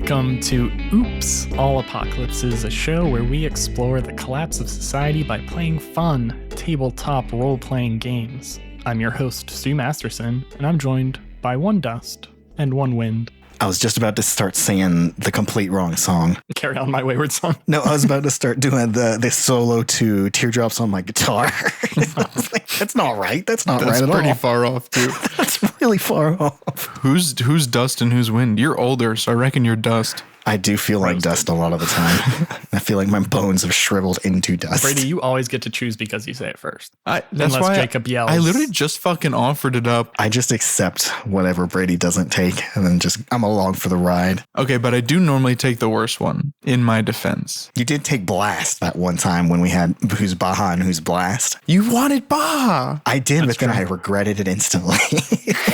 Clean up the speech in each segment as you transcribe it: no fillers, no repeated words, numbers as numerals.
Welcome to Oops, All Apocalypses, a show where we explore the collapse of society by playing fun, tabletop role-playing games. I'm your host, Stu Masterson, and I'm joined by one Dust and one Wind. I was just about to start singing the complete wrong song. Carry On My Wayward Son. No, I was about to start doing the solo to Teardrops on My Guitar. That's not right. That's right at all. That's pretty far off, too. That's really far off. Who's Dust and who's Wind? You're older, so I reckon you're Dust. I do feel like dust a lot of the time. I feel like my bones have shriveled into dust. Brady, you always get to choose because you say it first. That's Unless why Jacob yells. I literally just fucking offered it up. I just accept whatever Brady doesn't take, and then I'm along for the ride. Okay, but I do normally take the worst one, in my defense. You did take Blast that one time when we had Who's Baja and Who's Blast. You wanted Baja! I did, but then I regretted it instantly.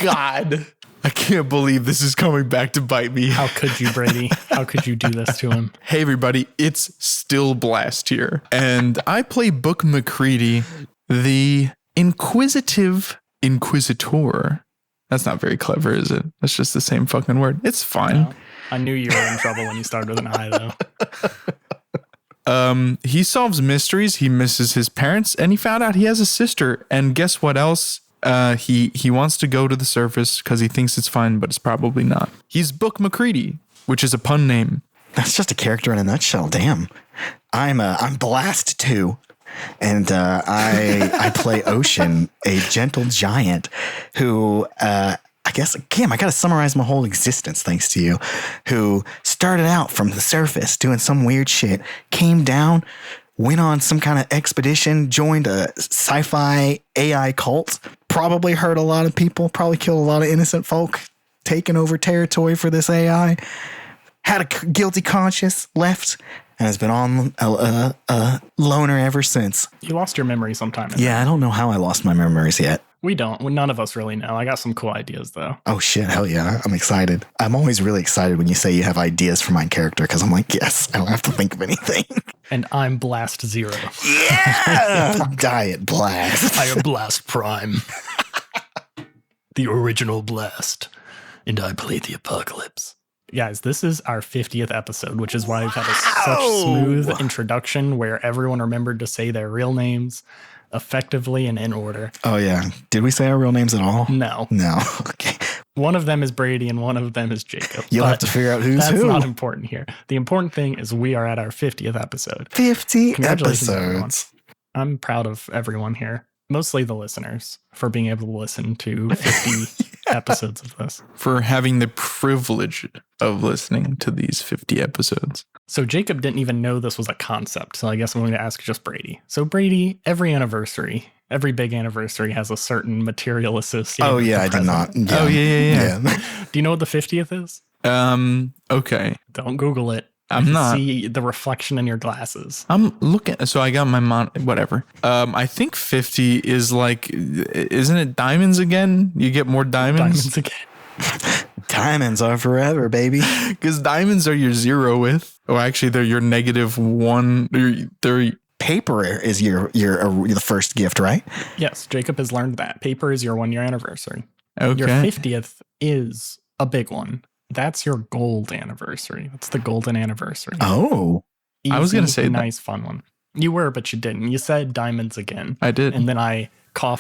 God. I can't believe this is coming back to bite me. How could you, Brady? How could you do this to him? Hey, everybody, it's still Blast here. And I play Book McCready, the inquisitive inquisitor. That's not very clever, is it? That's just the same fucking word. It's fine. No, I knew you were in trouble when you started with an I, though. He solves mysteries. He misses his parents, and he found out he has a sister. And guess what else? He wants to go to the surface because he thinks it's fine, but it's probably not. He's Book McCready, which is a pun name. That's just a character in a nutshell. Damn. I'm Blast too, and I play Ocean, a gentle giant who I guess I got to summarize my whole existence thanks to you, who started out from the surface doing some weird shit, came down, went on some kind of expedition, joined a sci-fi AI cult, probably hurt a lot of people, probably killed a lot of innocent folk, taken over territory for this AI, had a guilty conscience, left, and has been on a loner ever since. You lost your memory sometime. Yeah, I don't know how I lost my memories yet. We don't. None of us really know. I got some cool ideas, though. Oh, shit. Hell yeah. I'm excited. I'm always really excited when you say you have ideas for my character because I'm like, yes, I don't have to think of anything. And I'm Blast Zero. Yeah! Diet Blast. I am Blast Prime. The original Blast. And I play the Apocalypse. Guys, this is our 50th episode, which is why we've had such smooth introduction where everyone remembered to say their real names effectively and in order. Oh, yeah. Did we say our real names at all? No. Okay. One of them is Brady and one of them is Jacob. You'll have to figure out who's who. That's not important here. The important thing is we are at our 50th episode. 50 Congratulations, episodes. Everyone. I'm proud of everyone here. Mostly the listeners for being able to listen to 50 episodes of this. For having the privilege of listening to these 50 episodes. So Jacob didn't even know this was a concept. So I guess I'm going to ask just Brady. So Brady, every big anniversary has a certain material associated. Oh, yeah, with I the did present. not. Oh, yeah. Do you know what the 50th is? Okay. Don't Google it. I'm not. See the reflection in your glasses. I'm looking. So I got my whatever. I think 50 is like, isn't it diamonds again? You get more diamonds. Diamonds again. Diamonds are forever, baby. Because diamonds are your zero with. Or actually, they're your -1. They're Paper is your the first gift, right? Yes, Jacob has learned that. Paper is your 1-year anniversary. okay. Your 50th is a big one. That's your gold anniversary. That's the golden anniversary. Oh. I was gonna say that. nice, fun one. You were, but you didn't. You said diamonds again. I did. And then I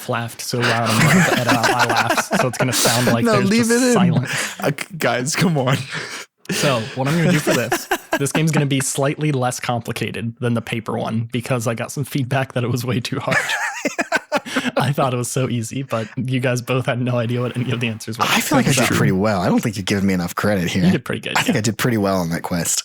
laughed so loud I'm going to have to edit out my laughs. So it's going to sound like No, there's leave just it in. silence. Guys, come on. So what I'm going to do for this game's going to be slightly less complicated than the paper one because I got some feedback that it was way too hard. I thought it was so easy, but you guys both had no idea what any of the answers were. I feel like I did pretty well. I don't think you've given me enough credit here. You did pretty good. I think I did pretty well on that quiz.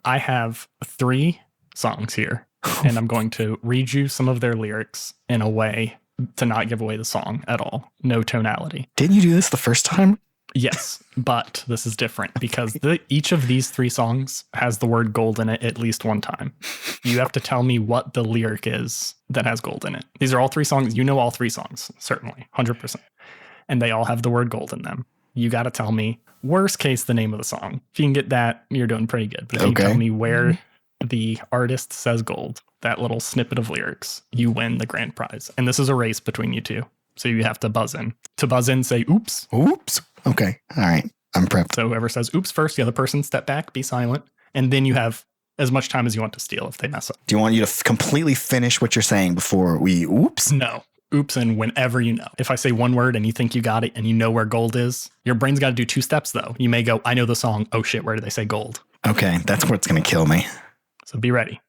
I have 3 songs here, and I'm going to read you some of their lyrics in a way to not give away the song at all. No tonality. Didn't you do this the first time? Yes, but this is different because each of these 3 songs has the word gold in it at least one time. You have to tell me what the lyric is that has gold in it. These are all 3 songs. You know all 3 songs, certainly, 100%. And they all have the word gold in them. You got to tell me, worst case, the name of the song. If you can get that, you're doing pretty good. But if you tell me where the artist says gold, that little snippet of lyrics, you win the grand prize. And this is a race between you two. So you have to buzz in. To buzz in, say, oops. Oops. Okay. All right. I'm prepped. So whoever says oops first, the other person step back, be silent, and then you have as much time as you want to steal if they mess up. Do you want you to completely finish what you're saying before we oops? No. Oops, and whenever you know. If I say one word and you think you got it and you know where gold is, your brain's got to do 2 steps, though. You may go, I know the song. Oh, shit, where did they say gold? Okay, that's what's going to kill me. So be ready.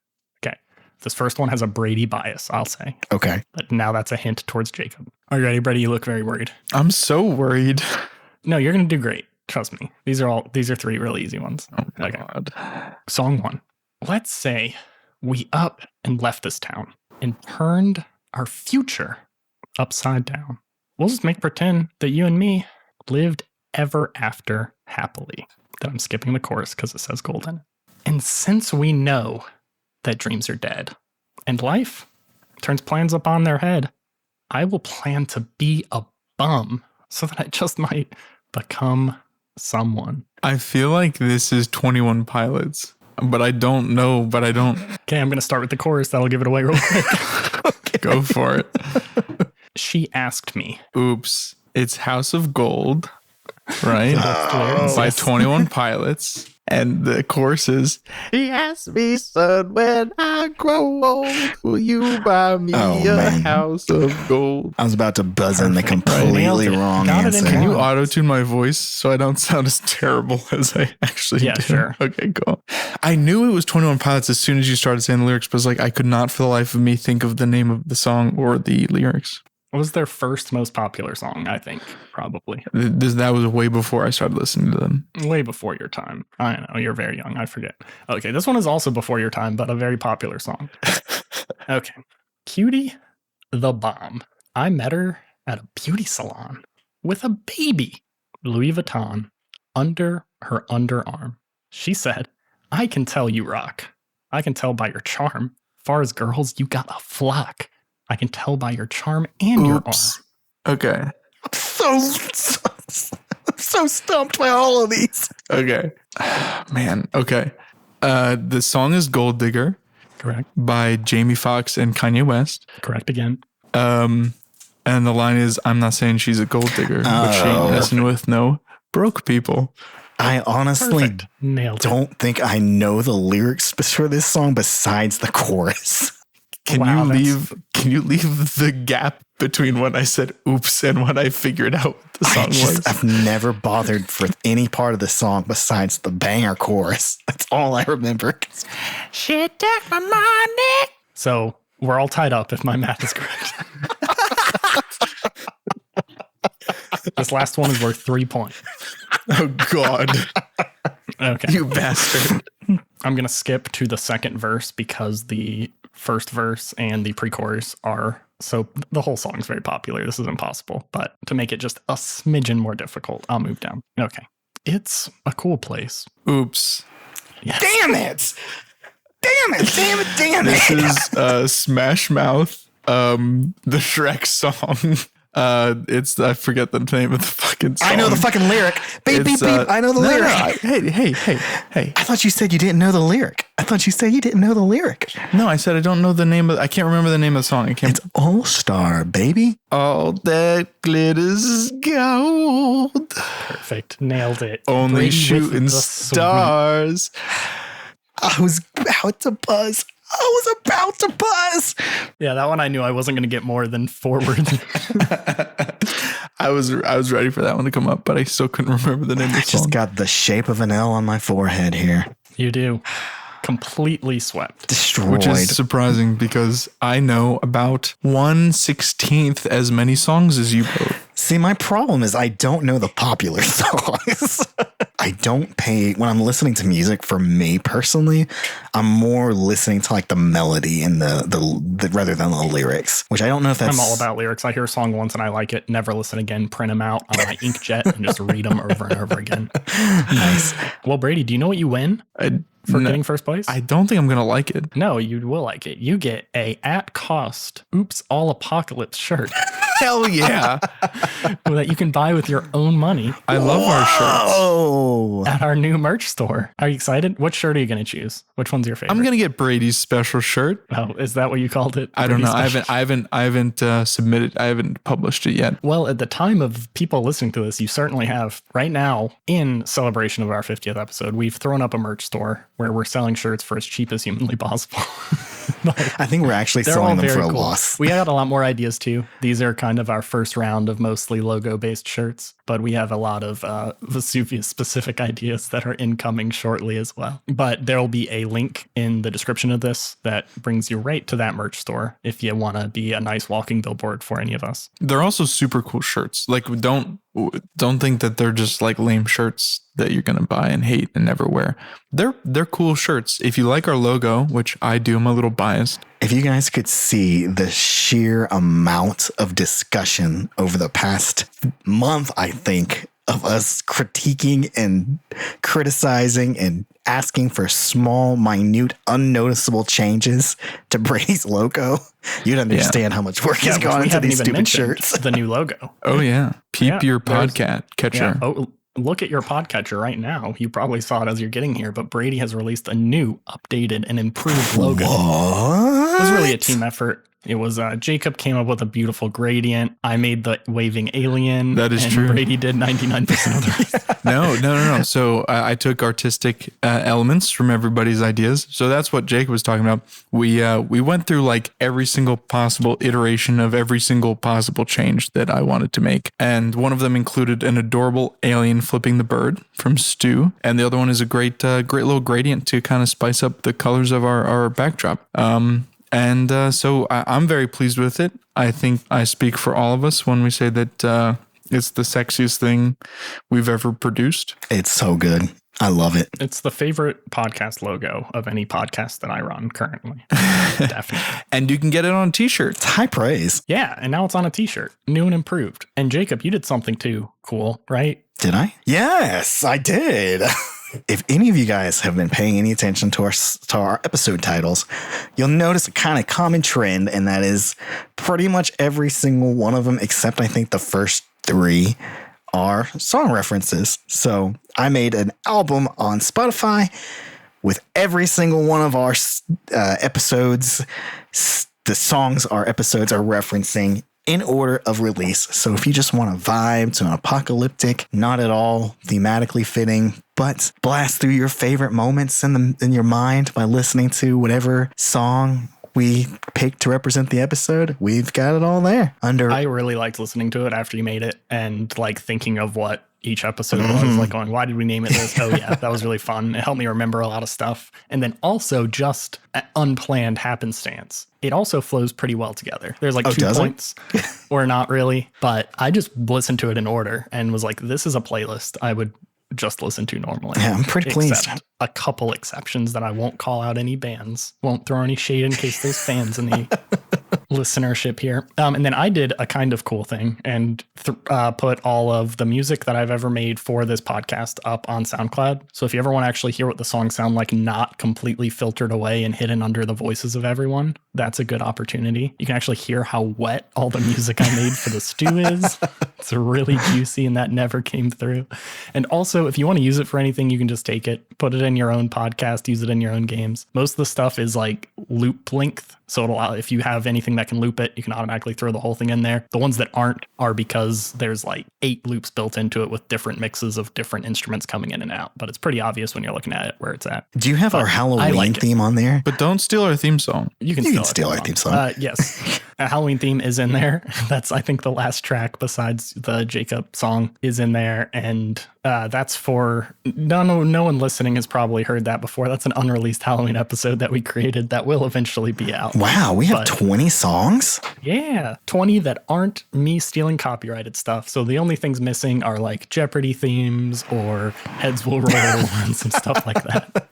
Okay. This first one has a Brady bias, I'll say. Okay. But now that's a hint towards Jacob. Are you ready, Brady? You look very worried. I'm so worried. No, you're going to do great. Trust me. These are 3 really easy ones. Oh, my Okay. God. Song 1. Let's say we up and left this town and turned our future upside down. We'll just make pretend that you and me lived ever after happily. Then I'm skipping the chorus because it says golden. And since we know that dreams are dead and life turns plans upon their head, I will plan to be a bum so that I just might become someone. I feel like this is 21 Pilots, but I don't know, but I don't. Okay, I'm going to start with the chorus. That'll give it away real quick. Go for it. She asked me. Oops. It's House of Gold, right? Oh. By 21 Pilots. And the chorus is, he asked me, son, when I grow old, will you buy me house of gold? I was about to buzz in the Perfect. completely Right. wrong Got it in answer. Can you Yeah. auto-tune my voice so I don't sound as terrible as I actually Yeah, do? sure. Okay, cool. I knew it was 21 Pilots as soon as you started saying the lyrics, but it's like I could not for the life of me think of the name of the song or the lyrics. What was their first most popular song, I think, probably. That was way before I started listening to them. Way before your time. I know, you're very young. I forget. Okay, this one is also before your time, but a very popular song. Okay. Cutie the Bomb. I met her at a beauty salon with a baby, Louis Vuitton, under her underarm. She said, I can tell you rock. I can tell by your charm. Far as girls, you got a flock. I can tell by your charm and your Oops. arm. Okay. I'm so stumped by all of these. Okay. Man. Okay. The song is Gold Digger Correct. by Jamie Foxx and Kanye West. Correct again. And the line is, I'm not saying she's a gold digger, but she ain't messing with no broke people. I honestly Perfect. Nailed it. don't think I know the lyrics for this song besides the chorus. Can Wow, you leave the gap between when I said oops and when I figured out what the song was? I've never bothered for any part of the song besides the banger chorus. That's all I remember. She took my money. So we're all tied up if my math is correct. This last one is worth 3 points. Oh God. Okay. You bastard. I'm going to skip to the second verse because the first verse and the pre-chorus are so the whole song is very popular. This is impossible, but to make it just a smidgen more difficult, I'll move down. Okay. It's a cool place. Oops. Yes. Damn it! Damn it! This is Smash Mouth, the Shrek song. I forget the name of the fucking song. I know the fucking lyric. Beep, beep, It's, beep. I know the lyric. Hey. I thought you said you didn't know the lyric. No, I said I don't know the name of. I can't remember the name of the song. It's All Star, baby. All that glitters is gold. Perfect. Nailed it. Only Brady with shooting the sweep. stars. I was about to buzz. Yeah, that one I knew I wasn't going to get more than 4 words. I was ready for that one to come up, but I still couldn't remember the name of I the song. just got the shape of an L on my forehead here. You do. Completely swept. Destroyed. Which is surprising because I know about 1/16 as many songs as you both. See, my problem is I don't know the popular songs. I don't pay when I'm listening to music. For me personally, I'm more listening to like the melody and the rather than the lyrics, which I don't know if that's. I'm all about lyrics. I hear a song once and I like it. Never listen again. Print them out on my inkjet and just read them over and over again. Nice. Well, Brady, do you know what you win? for getting first place? I don't think I'm going to like it. No, you will like it. You get a at cost Oops All Apocalypse shirt Hell yeah. that you can buy with your own money. I love our shirts. Oh, At our new merch store. Are you excited? What shirt are you going to choose? Which one's your favorite? I'm going to get Brady's special shirt. Oh, is that what you called it? I don't know. Brady's special? I haven't submitted. I haven't published it yet. Well, at the time of people listening to this, you certainly have. Right now, in celebration of our 50th episode, we've thrown up a merch store where we're selling shirts for as cheap as humanly possible. I think we're actually selling them for a loss. We got a lot more ideas too. These are kind of our first round of mostly logo-based shirts, but we have a lot of Vesuvius-specific ideas that are incoming shortly as well. But there will be a link in the description of this that brings you right to that merch store if you want to be a nice walking billboard for any of us. They're also super cool shirts. Like, don't think that they're just like lame shirts that you're going to buy and hate and never wear. They're cool shirts. If you like our logo, which I do, I'm a little biased. If you guys could see the sheer amount of discussion over the past month, I think, of us critiquing and criticizing and asking for small, minute, unnoticeable changes to Brady's logo, you'd understand how much work has gone into these stupid shirts. The new logo. Oh, yeah. Peep your podcast catcher. Yeah. Oh, look at your podcatcher right now. You probably saw it as you're getting here, but Brady has released a new, updated, and improved logo. What? It was really a team effort. It was Jacob came up with a beautiful gradient. I made the waving alien. That is true. Brady did 99% of the rest. No. So I took artistic elements from everybody's ideas. So that's what Jacob was talking about. We went through like every single possible iteration of every single possible change that I wanted to make. And one of them included an adorable alien flipping the bird from Stu. And the other one is a great little gradient to kind of spice up the colors of our backdrop. So I'm very pleased with it. I think I speak for all of us when we say that it's the sexiest thing we've ever produced. It's so good. I love it. It's the favorite podcast logo of any podcast that I run currently. Definitely. And you can get it on t-shirts. It's high praise. Yeah, and now it's on a t-shirt. New and improved. And Jacob, you did something too cool, right? Did I? Yes, I did. If any of you guys have been paying any attention to our episode titles, you'll notice a kind of common trend, and that is pretty much every single one of them, except I think the first 3 are song references. So I made an album on Spotify with every single one of our episodes. The songs our episodes are referencing in order of release. So if you just want to vibe to an apocalyptic, not at all thematically fitting, but blast through your favorite moments in your mind by listening to whatever song we picked to represent the episode, we've got it all there. I really liked listening to it after you made it and like thinking of what each episode was, like going, why did we name it this? Oh yeah, that was really fun. It helped me remember a lot of stuff. And then also just unplanned happenstance. It also flows pretty well together. There's like 2 points or not really, but I just listened to it in order and was like, this is a playlist I would just listen to normally. Yeah, I'm pretty pleased. Except a couple exceptions that I won't call out any bands, won't throw any shade in case there's fans in the listenership here. And then I did a kind of cool thing and put all of the music that I've ever made for this podcast up on SoundCloud. So if you ever want to actually hear what the songs sound like, not completely filtered away and hidden under the voices of everyone, that's a good opportunity. You can actually hear how wet all the music I made for the stew is. It's really juicy and that never came through. And also, if you want to use it for anything, you can just take it, put it in your own podcast, use it in your own games. Most of the stuff is like loop length. So it'll allow, if you have anything that can loop it, you can automatically throw the whole thing in there. The ones that aren't are because there's like 8 loops built into it with different mixes of different instruments coming in and out. But it's pretty obvious when you're looking at it where it's at. Do you have our Halloween theme on there? But don't steal our theme song. You can steal our theme song. Yes. A Halloween theme is in there. That's, I think, the last track besides the Jacob song is in there. And that's for no one listening has probably heard that before. That's an unreleased Halloween episode that we created that will eventually be out. Wow, we have 20 songs? Yeah, 20 that aren't me stealing copyrighted stuff. So the only things missing are like Jeopardy themes or Heads Will Roll and some stuff like that.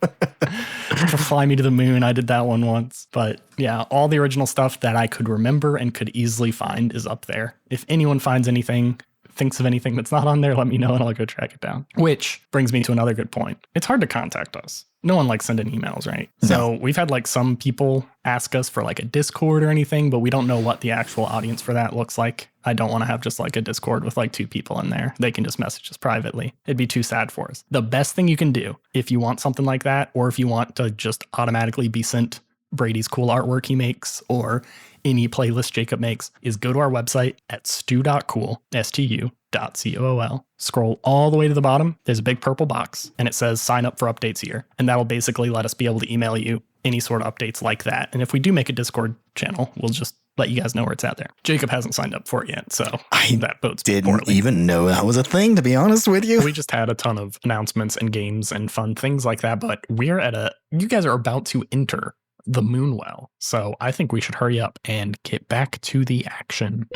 For Fly Me to the Moon, I did that one once. But yeah, all the original stuff that I could remember and could easily find is up there. If anyone finds anything, thinks of anything that's not on there, let me know and I'll go track it down. Which brings me to another good point. It's hard to contact us. No one likes sending emails, right? No. So we've had like some people ask us for like a Discord or anything, but we don't know what the actual audience for that looks like. I don't want to have just like a Discord with like 2 people in there. They can just message us privately. It'd be too sad for us. The best thing you can do if you want something like that, or if you want to just automatically be sent Brady's cool artwork he makes or any playlist Jacob makes, is go to our website at stu.cool, stu.cool. Scroll all the way to the bottom. There's a big purple box and it says sign up for updates here. And that'll basically let us be able to email you any sort of updates like that. And if we do make a Discord channel, we'll just let you guys know where it's at there. Jacob hasn't signed up for it yet, so that bodes Didn't poorly. even know that was a thing, to be honest with you. We just had a ton of announcements and games and fun things like that, but you guys are about to enter the Moonwell. So I think we should hurry up and get back to the action.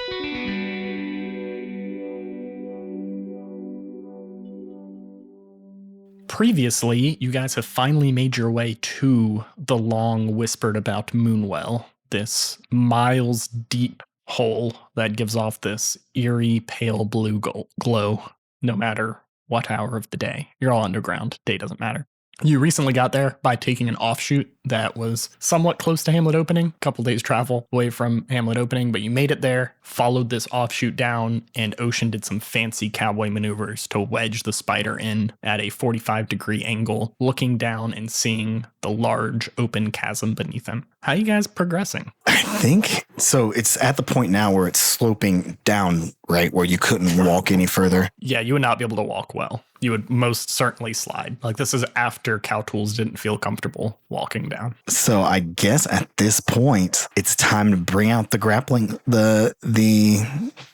Previously, you guys have finally made your way to the long whispered about Moonwell, this miles deep hole that gives off this eerie pale blue glow no matter what hour of the day. You're all underground. Day doesn't matter. You recently got there by taking an offshoot that was somewhat close to Hamlet opening, a couple days travel away from Hamlet opening, but you made it there, followed this offshoot down, and Ocean did some fancy cowboy maneuvers to wedge the spider in at a 45-degree angle, looking down and seeing the large open chasm beneath him. How are you guys progressing? I think so. It's at the point now where it's sloping down, right? Where you couldn't walk any further. Yeah, you would not be able to walk well. You would most certainly slide. Like, this is after Cow Tools didn't feel comfortable walking down. So I guess at this point, it's time to bring out the grappling, the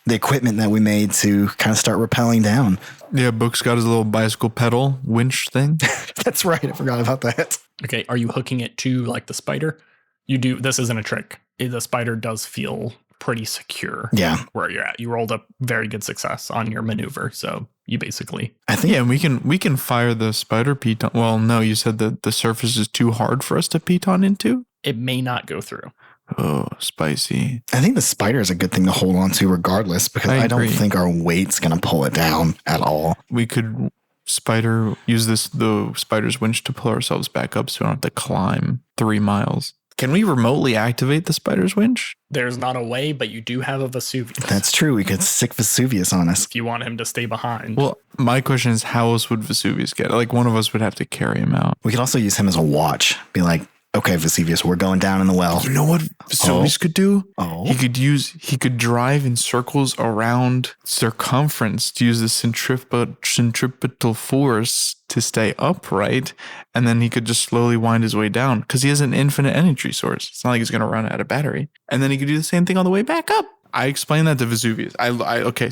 equipment that we made to kind of start rappelling down. Yeah, Book's got his little bicycle pedal winch thing. That's right. I forgot about that. Okay, are you hooking it to like the spider? You do. This isn't a trick. The spider does feel pretty secure. Yeah. Where you're at. You rolled a very good success on your maneuver, so you basically. I think. Yeah, we can fire the spider piton. Well, no, you said that the surface is too hard for us to piton into. It may not go through. Oh, spicy. I think the spider is a good thing to hold on to regardless, because I don't agree. think our weight's going to pull it down at all. We could use the spider's winch to pull ourselves back up so we don't have to climb 3 miles. Can we remotely activate the spider's winch? There's not a way, but you do have a Vesuvius. That's true. We could sick Vesuvius on us. If you want him to stay behind. Well, my question is, how else would Vesuvius get it? Like, one of us would have to carry him out. We could also use him as a watch. Be like, okay, Vesuvius, we're going down in the well. You know what Vesuvius could do? Oh. He could drive in circles around circumference to use the centripetal force to stay upright, and then he could just slowly wind his way down because he has an infinite energy source. It's not like he's going to run out of battery. And then he could do the same thing on the way back up. I explained that to Vesuvius.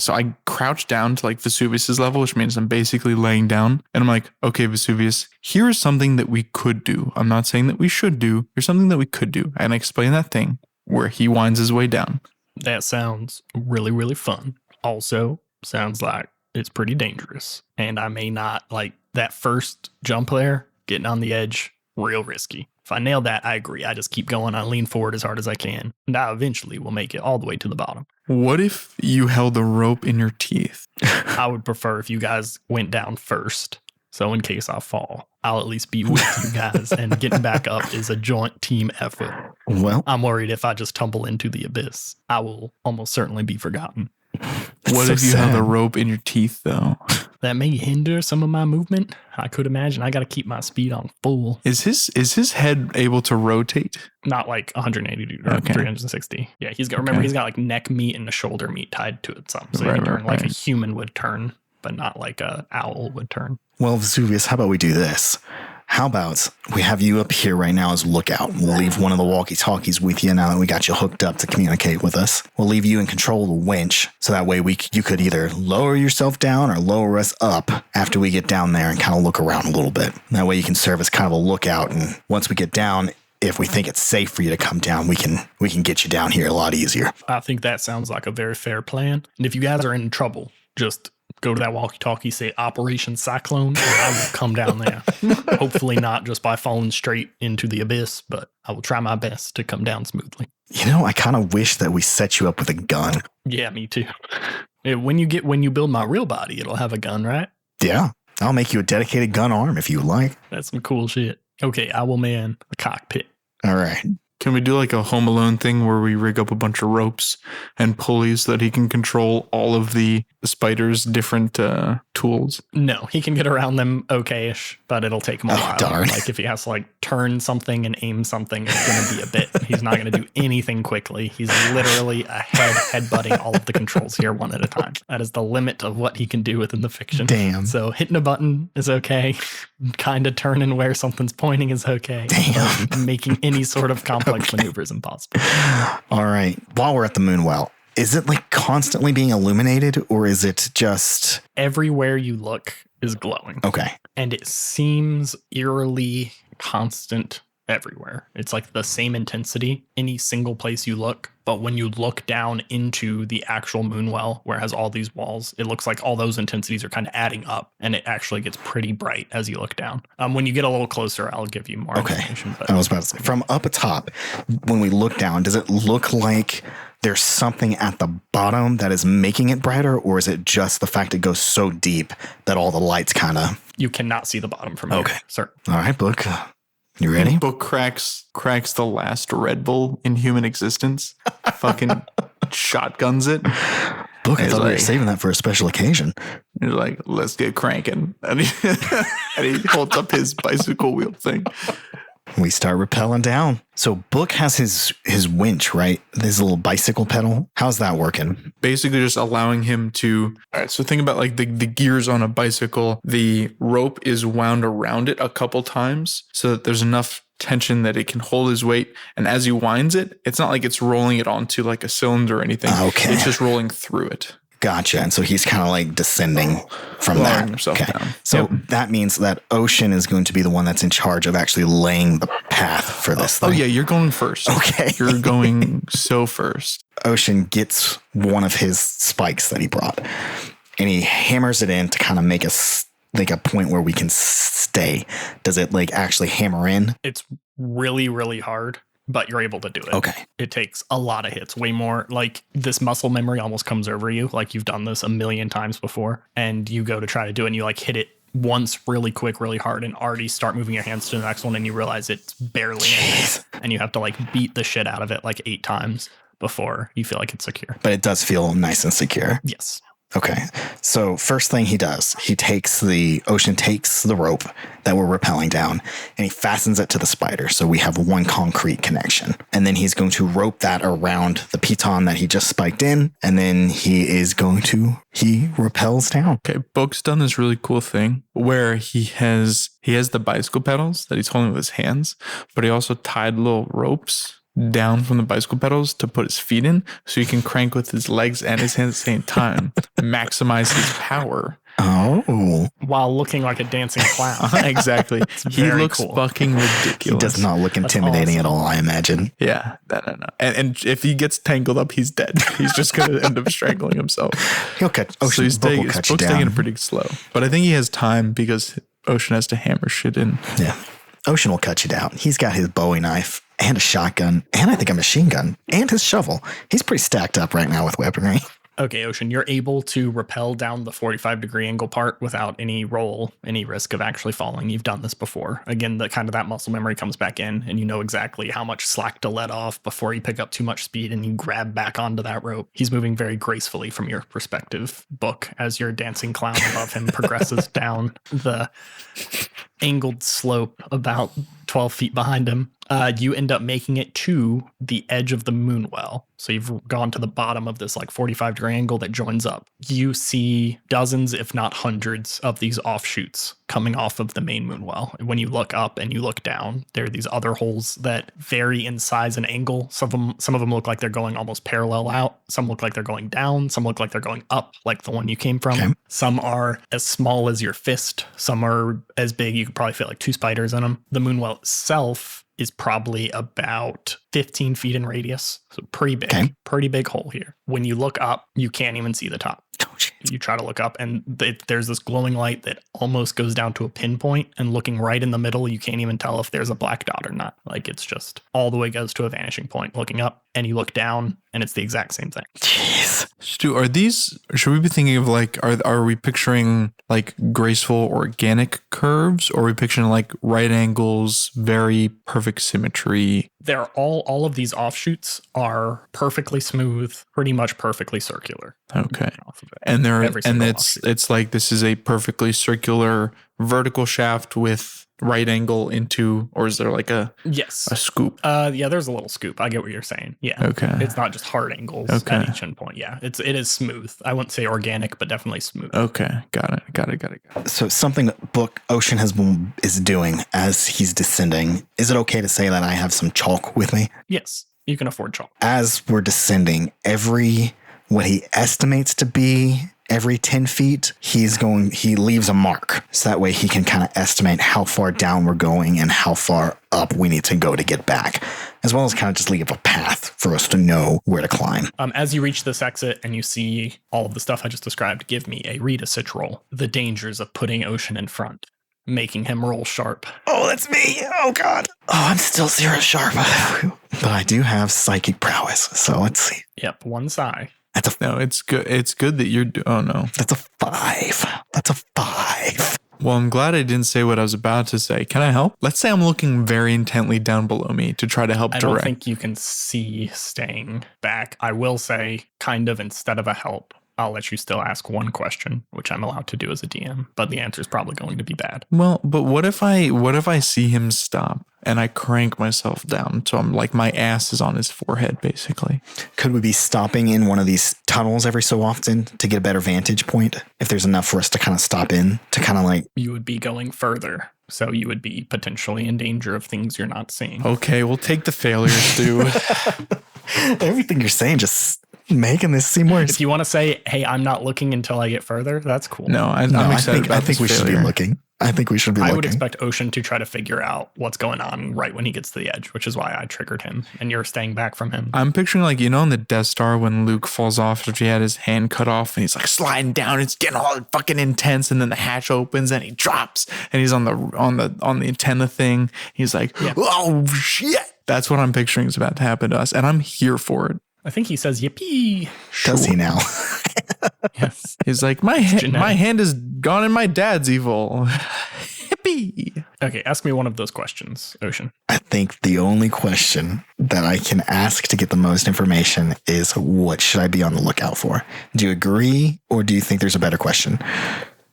So I crouched down to like Vesuvius's level, which means I'm basically laying down. And I'm like, okay, Vesuvius, here is something that we could do. I'm not saying that we should do. Here's something that we could do. And I explained that thing where he winds his way down. That sounds really, really fun. Also, sounds like it's pretty dangerous. And I may not like that first jump there, getting on the edge, real risky. If I nail that, I agree. I just keep going. I lean forward as hard as I can. And I eventually will make it all the way to the bottom. What if you held a rope in your teeth? I would prefer if you guys went down first. So in case I fall, I'll at least be with you guys. And getting back up is a joint team effort. Well, I'm worried if I just tumble into the abyss, I will almost certainly be forgotten. What so if you sad. held a rope in your teeth, though? That may hinder some of my movement. I could imagine. I got to keep my speed on full. Is his head able to rotate? Not like 180 or Okay. 360. Yeah, he's got. Remember, Okay. he's got like neck meat and a shoulder meat tied to it. So he Right, can turn right, like a right. human would turn, but not like a owl would turn. well, Vesuvius, how about we do this? How about we have you up here right now as lookout? We'll leave one of the walkie-talkies with you now that we got you hooked up to communicate with us. We'll leave you in control of the winch, so that way you could either lower yourself down or lower us up after we get down there and kind of look around a little bit. That way you can serve as kind of a lookout, and once we get down, if we think it's safe for you to come down, we can get you down here a lot easier. I think that sounds like a very fair plan. And if you guys are in trouble, just go to that walkie-talkie, say Operation Cyclone, and I will come down there. Hopefully not just by falling straight into the abyss, but I will try my best to come down smoothly. You know, I kind of wish that we set you up with a gun. Yeah, me too. Yeah, when you build my real body, it'll have a gun, right? Yeah, I'll make you a dedicated gun arm if you like. That's some cool shit. Okay, Owlman, the cockpit. All right. Can we do like a Home Alone thing where we rig up a bunch of ropes and pulleys so that he can control all of the spider's different tools? No, he can get around them okay-ish, but it'll take him a while. Darn. Like if he has to like turn something and aim something, it's going to be a bit. He's not going to do anything quickly. He's literally headbutting all of the controls here one at a time. That is the limit of what he can do within the fiction. Damn. So hitting a button is okay. Kind of turning where something's pointing is okay. Damn. But making any sort of complex maneuver is impossible. All right. While we're at the Moonwell, is it like constantly being illuminated or is it just Everywhere you look is glowing. okay? And it seems eerily constant everywhere. It's like the same intensity any single place you look. But when you look down into the actual Moonwell, where it has all these walls, it looks like all those intensities are kind of adding up, and it actually gets pretty bright as you look down. When you get a little closer, I'll give you more information. But I was about to say, from up atop, when we look down, does it look like there's something at the bottom that is making it brighter, or is it just the fact it goes so deep that all the lights kind of... you cannot see the bottom from Okay. here, sir. All right, Book. You ready? Book cracks the last Red Bull in human existence. Fucking shotguns it. Book, I He's thought we were like- saving that for a special occasion. He's like, let's get cranking. And he holds up his bicycle wheel thing. We start rappelling down. So Book has his winch, right? His little bicycle pedal. How's that working? Basically just allowing him to... All right, so think about like the gears on a bicycle. The rope is wound around it a couple times so that there's enough tension that it can hold his weight. And as he winds it, it's not like it's rolling it onto like a cylinder or anything. Okay. It's just rolling through it. Gotcha. And so he's kind of like descending from Lowering that. himself down. So that means that Ocean is going to be the one that's in charge of actually laying the path for this thing. Oh yeah, you're going first. Okay. You're going so first. Ocean gets one of his spikes that he brought and he hammers it in to kind of make us like a point where we can stay. Does it like actually hammer in? It's really, really hard, but you're able to do it. Okay. It takes a lot of hits, way more. Like this muscle memory almost comes over you. Like you've done this a million times before and you go to try to do it and you like hit it once really quick, really hard and already start moving your hands to the next one and you realize it's barely in it. And you have to like beat the shit out of it like 8 times before you feel like it's secure. But it does feel nice and secure. Yes. Okay. So first thing he does, Ocean takes the rope that we're rappelling down and he fastens it to the spider. So we have one concrete connection. And then he's going to rope that around the piton that he just spiked in. And then he rappels down. Okay, Book's done this really cool thing where he has the bicycle pedals that he's holding with his hands, but he also tied little ropes down from the bicycle pedals to put his feet in so he can crank with his legs and his hands at the same time, maximize his power. Oh. While looking like a dancing clown. Exactly. He very looks cool. fucking ridiculous. He does not look intimidating at all, I imagine. Yeah, no. And if he gets tangled up, he's dead. He's just going to end up strangling himself. He'll catch So Ocean. he's Book will Book's cut you taking it down. pretty slow. But I think he has time because Ocean has to hammer shit in. Yeah. Ocean will cut you down. He's got his Bowie knife and a shotgun and I think a machine gun and his shovel. He's pretty stacked up right now with weaponry. Okay, Ocean, you're able to rappel down the 45-degree angle part without any risk of actually falling. You've done this before. Again, that muscle memory comes back in, and you know exactly how much slack to let off before you pick up too much speed and you grab back onto that rope. He's moving very gracefully from your perspective, Book, as your dancing clown above him progresses down the angled slope about 12 feet behind him. You end up making it to the edge of the Moonwell. So you've gone to the bottom of this like 45-degree angle that joins up. You see dozens, if not hundreds, of these offshoots coming off of the main Moonwell. When you look up and you look down, there are these other holes that vary in size and angle. Some of them look like they're going almost parallel out. Some look like they're going down. Some look like they're going up, like the one you came from. Okay. Some are as small as your fist. Some are as big. You could probably fit like 2 spiders in them. The Moonwell itself is probably about 15 feet in radius. So pretty big, pretty big hole here. When you look up, you can't even see the top. Oh, shit. You try to look up and there's this glowing light that almost goes down to a pinpoint, and looking right in the middle, you can't even tell if there's a black dot or not. Like it's just all the way goes to a vanishing point. Looking up and you look down, and it's the exact same thing. Jeez. Stu, should we be thinking of like, are we picturing like graceful organic curves, or are we picturing like right angles, very perfect symmetry? They're all of these offshoots are perfectly smooth, pretty much perfectly circular. Okay. Off of it. And Every single it's like this is a perfectly circular vertical shaft with right angle into, or is there like a Yes. scoop? Yeah, there's a little scoop. I get what you're saying. Yeah. Okay. It's not just hard angles at each endpoint. Yeah. It is smooth. I wouldn't say organic, but definitely smooth. Okay. Got it. So something that Book Ocean is doing as he's descending, is it okay to say that I have some chalk with me? Yes. You can afford chalk. As we're descending, what he estimates to be every 10 feet, he leaves a mark. So that way he can kind of estimate how far down we're going and how far up we need to go to get back, as well as kind of just leave a path for us to know where to climb. As you reach this exit and you see all of the stuff I just described, give me a read assist roll. The dangers of putting Ocean in front, making him roll sharp. Oh, that's me. Oh, God. Oh, I'm still 0 sharp. But I do have psychic prowess. So let's see. Yep, 1 psi. No, it's good. It's good that you're. Oh no, that's a 5. That's a 5. Well, I'm glad I didn't say what I was about to say. Can I help? Let's say I'm looking very intently down below me to try to help direct. I don't think you can see staying back. I will say, kind of instead of a help, I'll let you still ask one question, which I'm allowed to do as a DM, but the answer is probably going to be bad. Well, but what if I see him stop and I crank myself down so I'm like my ass is on his forehead, basically? Could we be stopping in one of these tunnels every so often to get a better vantage point? If there's enough for us to kind of stop in to kind of like... You would be going further, so you would be potentially in danger of things you're not seeing. Okay, we'll take the failures, dude. Everything you're saying just making this seem worse. If you want to say, hey, I'm not looking until I get further, that's cool. No, I'm excited about this. I think we should be looking. I would expect Ocean to try to figure out what's going on right when he gets to the edge, which is why I triggered him, and you're staying back from him. I'm picturing like, on the Death Star when Luke falls off after he had his hand cut off and he's like sliding down. It's getting all fucking intense, and then the hatch opens and he drops and he's on the antenna thing. He's like, oh shit. That's what I'm picturing is about to happen to us, and I'm here for it. I think he says yippee. Does he now? Yes. He's like, my hand is gone and my dad's evil. Hippie. Okay, ask me one of those questions, Ocean. I think the only question that I can ask to get the most information is, what should I be on the lookout for? Do you agree, or do you think there's a better question?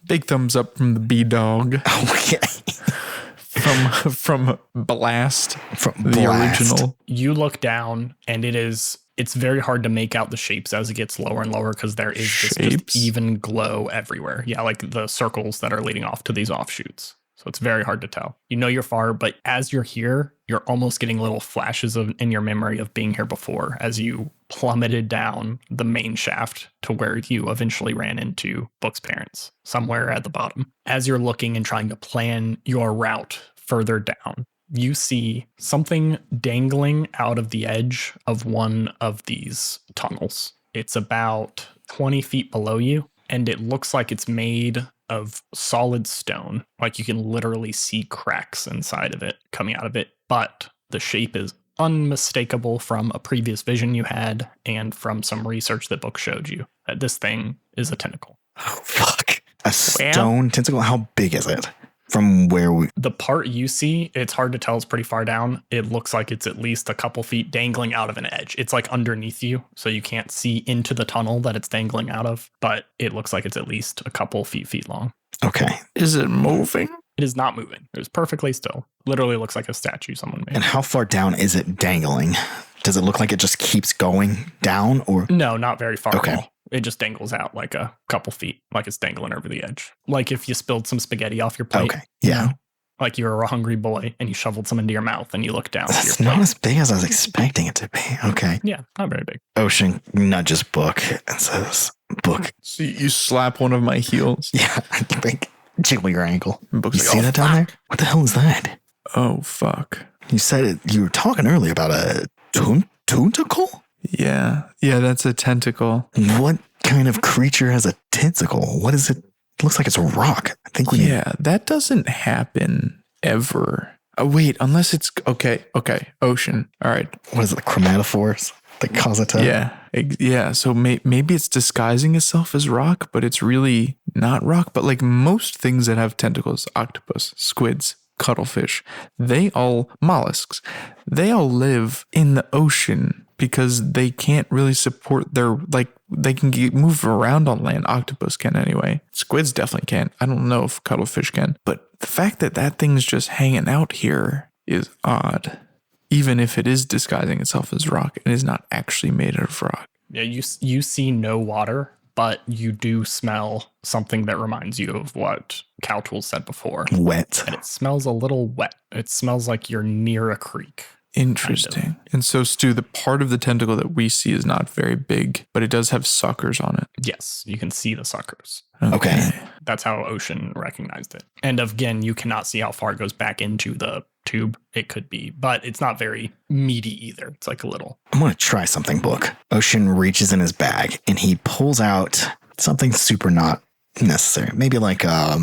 Big thumbs up from the B-Dog. Okay. From Blast. From the Blast. Original. You look down and it's very hard to make out the shapes as it gets lower and lower because there is this just even glow everywhere. Yeah, like the circles that are leading off to these offshoots. So it's very hard to tell. You know you're far, but as you're here, you're almost getting little flashes in your memory of being here before as you plummeted down the main shaft to where you eventually ran into Book's parents, somewhere at the bottom. As you're looking and trying to plan your route further down, you see something dangling out of the edge of one of these tunnels. It's about 20 feet below you, and it looks like it's made of solid stone. Like you can literally see cracks inside of it coming out of it, but the shape is unmistakable from a previous vision you had and from some research that Book showed you that this thing is a tentacle. Oh, fuck. A stone tentacle? How big is it? From where the part you see, it's hard to tell. It's pretty far down. It looks like it's at least a couple feet dangling out of an edge. It's like underneath you, so you can't see into the tunnel that it's dangling out of, but it looks like it's at least a couple feet long. Okay. Is it moving? It is not moving. It was perfectly still. Literally looks like a statue someone made. And how far down is it dangling? Does it look like it just keeps going down, or? No, not very far Okay. at all. It just dangles out like a couple feet, like it's dangling over the edge. Like if you spilled some spaghetti off your plate. Okay. Yeah. You know? Like you were a hungry boy and you shoveled some into your mouth and you look down. That's not as big as I was expecting it to be. Okay. Yeah, not very big. Ocean nudges Book and says, Book. So you slap one of my heels. Yeah, I think jiggle your ankle. Book's You like, see that down there? What the hell is that? Oh, fuck. You said it. You were talking earlier about a tentacle? Yeah, that's a tentacle. What kind of creature has a tentacle? What is it? It looks like it's a rock. I think we Yeah, that doesn't happen ever. Oh, wait, unless it's... Okay, Ocean. All right. What is it, chromatophores? that cause it to. Yeah. So maybe it's disguising itself as rock, but it's really not rock. But like most things that have tentacles, octopus, squids, cuttlefish, mollusks, they all live in the ocean because they can't really support they can move around on land. Octopus can anyway. Squids definitely can. I don't know if cuttlefish can. But the fact that that thing's just hanging out here is odd. Even if it is disguising itself as rock, it is not actually made out of rock. Yeah, you see no water, but you do smell something that reminds you of what Cowtool said before. Wet. And it smells a little wet. It smells like you're near a creek. Interesting. Kind of. And so, Stu, the part of the tentacle that we see is not very big, but it does have suckers on it. Yes, you can see the suckers. Okay. That's how Ocean recognized it. And again, you cannot see how far it goes back into the tube. It could be, but it's not very meaty either. It's like a little. I'm going to try something, Book. Ocean reaches in his bag and he pulls out something super not necessary. Maybe like a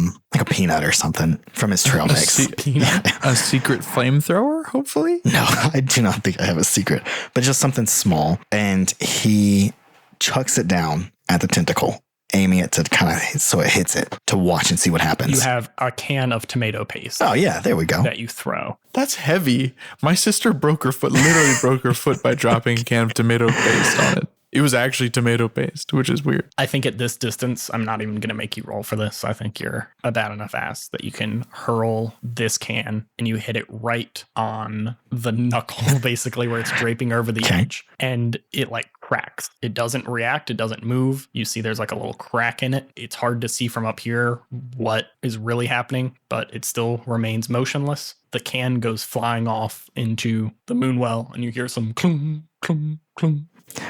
peanut or something from his trail mix. A secret flamethrower, hopefully? No, I do not think I have a secret, but just something small. And he chucks it down at the tentacle, aiming it to kind of so it hits it to watch and see what happens. You have a can of tomato paste. Oh, yeah, there we go. That you throw. That's heavy. My sister literally broke her foot by dropping a can of tomato paste on it. It was actually tomato paste, which is weird. I think at this distance, I'm not even going to make you roll for this. I think you're a bad enough ass that you can hurl this can and you hit it right on the knuckle, basically, where it's draping over the edge. And it like cracks. It doesn't react. It doesn't move. You see there's like a little crack in it. It's hard to see from up here what is really happening, but it still remains motionless. The can goes flying off into the Moonwell and you hear some clunk, clunk, clunk.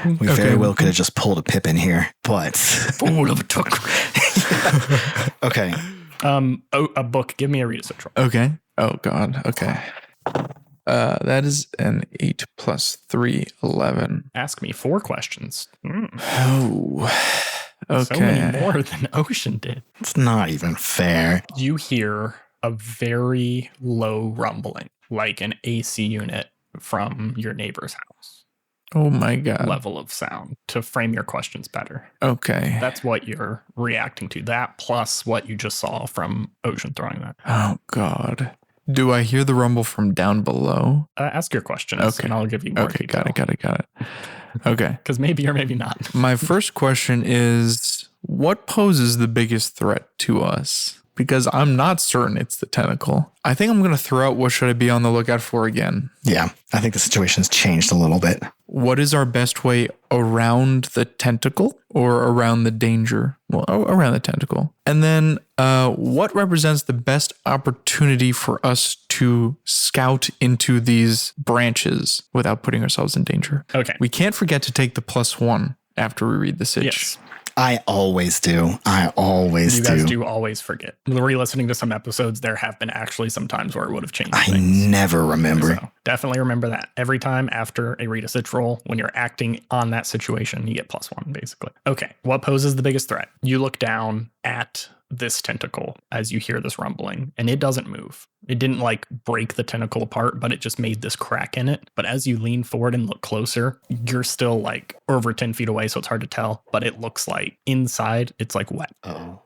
We very well could have just pulled a pip in here, but Fool of a took. Okay. A book. Give me a read a search roll. Okay. Oh God. Okay. That is an 8 plus 3, 11. Ask me 4 questions. Oh. Okay. So many more than Ocean did. It's not even fair. You hear a very low rumbling, like an AC unit from your neighbor's house. Oh my God. Level of sound to frame your questions better. Okay. That's what you're reacting to. That plus what you just saw from Ocean throwing that. Oh God. Do I hear the rumble from down below? Ask your questions and I'll give you more detail. Got it. Okay. Because maybe or maybe not. My first question is, what poses the biggest threat to us? Because I'm not certain it's the tentacle. I think I'm going to throw out what should I be on the lookout for again. Yeah, I think the situation's changed a little bit. What is our best way around the tentacle or around the danger? Well, around the tentacle. And then what represents the best opportunity for us to scout into these branches without putting ourselves in danger? Okay. We can't forget to take the +1 after we read the sitch. Yes. I always do. You guys do always forget. Re-listening to some episodes, there have been actually some times where it would have changed I things. never remember. So definitely remember that. Every time after a read a sitch roll, when you're acting on that situation, you get +1, basically. Okay, what poses the biggest threat? You look down at this tentacle as you hear this rumbling, and it doesn't move. It didn't like break the tentacle apart, but it just made this crack in it. But as you lean forward and look closer, you're still like over 10 feet away, so it's hard to tell. But it looks like inside, it's like wet.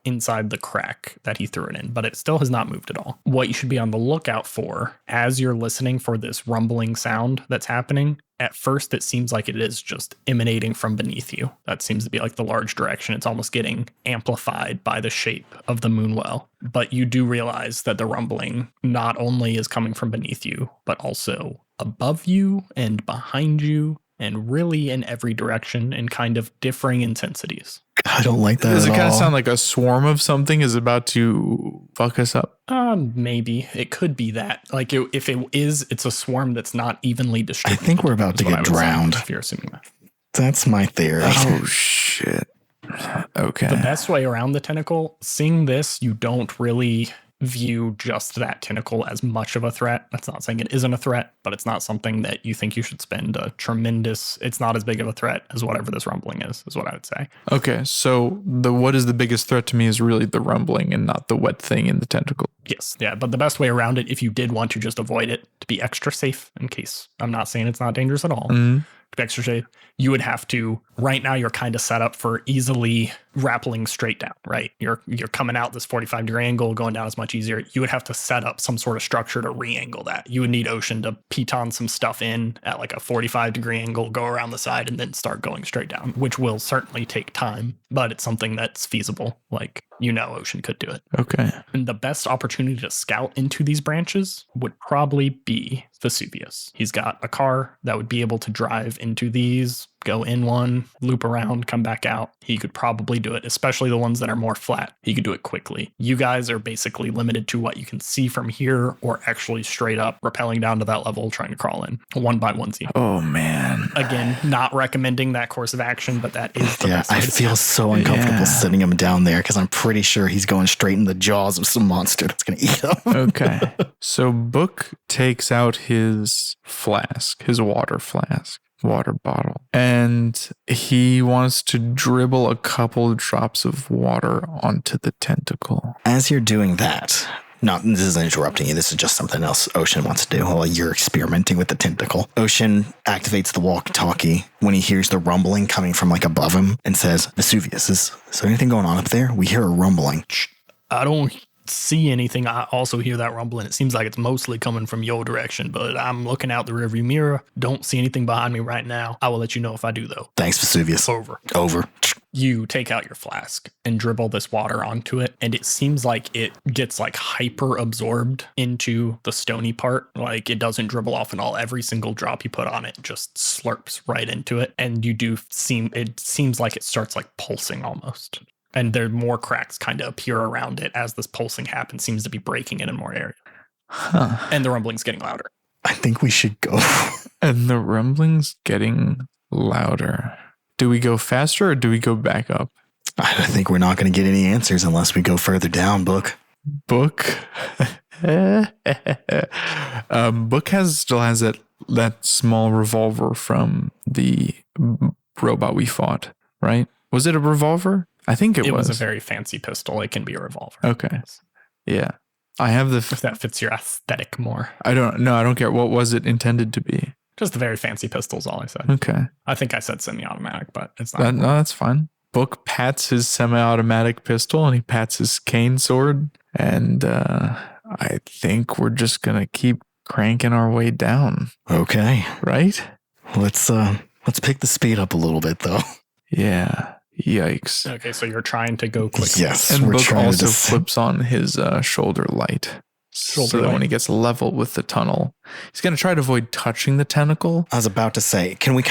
Inside the crack that he threw it in, but it still has not moved at all. What you should be on the lookout for as you're listening for this rumbling sound that's happening, at first it seems like it is just emanating from beneath you. That seems to be like the large direction. It's almost getting amplified by the shape of the Moonwell. But you do realize that the rumbling not only is coming from beneath you, but also above you and behind you and really in every direction in kind of differing intensities. I don't like that. Does it at kind of all. sound like a swarm of something is about to fuck us up? Maybe it could be that. Like if it is, it's a swarm that's not evenly I distributed. think we're about to is what get I would say, drowned. if you're assuming that. That's my theory. Oh, shit. Okay. The best way around the tentacle, seeing this, you don't really view just that tentacle as much of a threat. That's not saying it isn't a threat, but it's not something that you think you should spend it's not as big of a threat as whatever this rumbling is what I would say. Okay, so what is the biggest threat to me is really the rumbling and not the wet thing in the tentacle. Yes. Yeah. But the best way around it, if you did want to just avoid it to be extra safe in case, I'm not saying it's not dangerous at all. extra shade, you would have to, right now you're kind of set up for easily rappelling straight down, right? You're coming out this 45-degree angle, going down is much easier. You would have to set up some sort of structure to re-angle that. You would need Ocean to piton some stuff in at like a 45-degree angle, go around the side, and then start going straight down, which will certainly take time, but it's something that's feasible. Like, Ocean could do it. Okay. And the best opportunity to scout into these branches would probably be Vesuvius. He's got a car that would be able to drive into these, go in one, loop around, come back out. He could probably do it, especially the ones that are more flat. He could do it quickly. You guys are basically limited to what you can see from here or actually straight up rappelling down to that level, trying to crawl in one by onesie. Oh, man. Again, not recommending that course of action, but that is the best. I feel so uncomfortable sitting him down there because I'm pretty sure he's going straight in the jaws of some monster that's going to eat him. Okay. So Book takes out his flask, his water bottle, and he wants to dribble a couple drops of water onto the tentacle. As you're doing that, this isn't interrupting you. This is just something else Ocean wants to do while you're experimenting with the tentacle. Ocean activates the walkie-talkie when he hears the rumbling coming from like above him and says, Vesuvius, is there anything going on up there? We hear a rumbling. I don't see anything. I also hear that rumbling. It seems like it's mostly coming from your direction, but I'm looking out the rearview mirror. Don't see anything behind me right now. I will let you know if I do, though. Thanks, Vesuvius. Over. You take out your flask and dribble this water onto it, and it seems like it gets like hyper absorbed into the stony part. Like, it doesn't dribble off and all. Every single drop you put on it just slurps right into it, and it seems like it starts like pulsing almost. And there more cracks kind of appear around it as this pulsing happens, seems to be breaking it in more area. Huh. And the rumbling's getting louder. I think we should go. And the rumbling's getting louder. Do we go faster or do we go back up? I think we're not going to get any answers unless we go further down, Book. Book still has that small revolver from the robot we fought, right? Was it a revolver? I think it was. It was a very fancy pistol. It can be a revolver. Okay. Yeah. I have if that fits your aesthetic more. I don't care. What was it intended to be? Just a very fancy pistol is all I said. Okay. I think I said semi-automatic, but it's not. No, that's fine. Book pats his semi-automatic pistol and he pats his cane sword. And I think we're just going to keep cranking our way down. Okay. Right? Let's pick the speed up a little bit, though. Yeah. Yikes. Okay, so you're trying to go quickly. Yes. And Book also flips on his shoulder light. So that when he gets level with the tunnel, he's going to try to avoid touching the tentacle. I was about to say, can we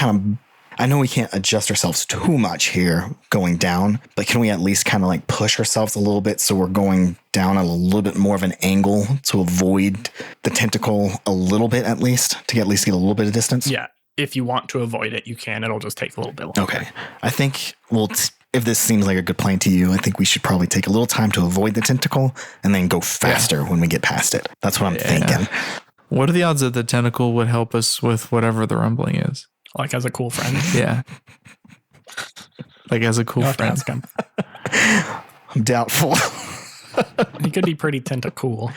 I know we can't adjust ourselves too much here going down, but can we at least kind of like push ourselves a little bit so we're going down at a little bit more of an angle to avoid the tentacle a little bit at least, to at least get a little bit of distance? Yeah. If you want to avoid it, you can. It'll just take a little bit longer. Okay. I think if this seems like a good plan to you, I think we should probably take a little time to avoid the tentacle and then go faster when we get past it. That's what I'm thinking. What are the odds that the tentacle would help us with whatever the rumbling is? Like as a cool friend? Yeah. Like as a cool friend. Ask him. I'm doubtful. He could be pretty tentacool.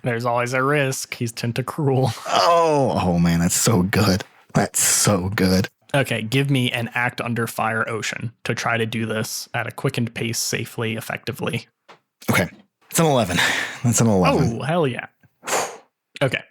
There's always a risk. He's tentacruel. Oh man, that's so good. That's so good. Okay, give me an act under fire Ocean to try to do this at a quickened pace safely, effectively. Okay. It's an 11. That's an 11. Oh, hell yeah. Okay.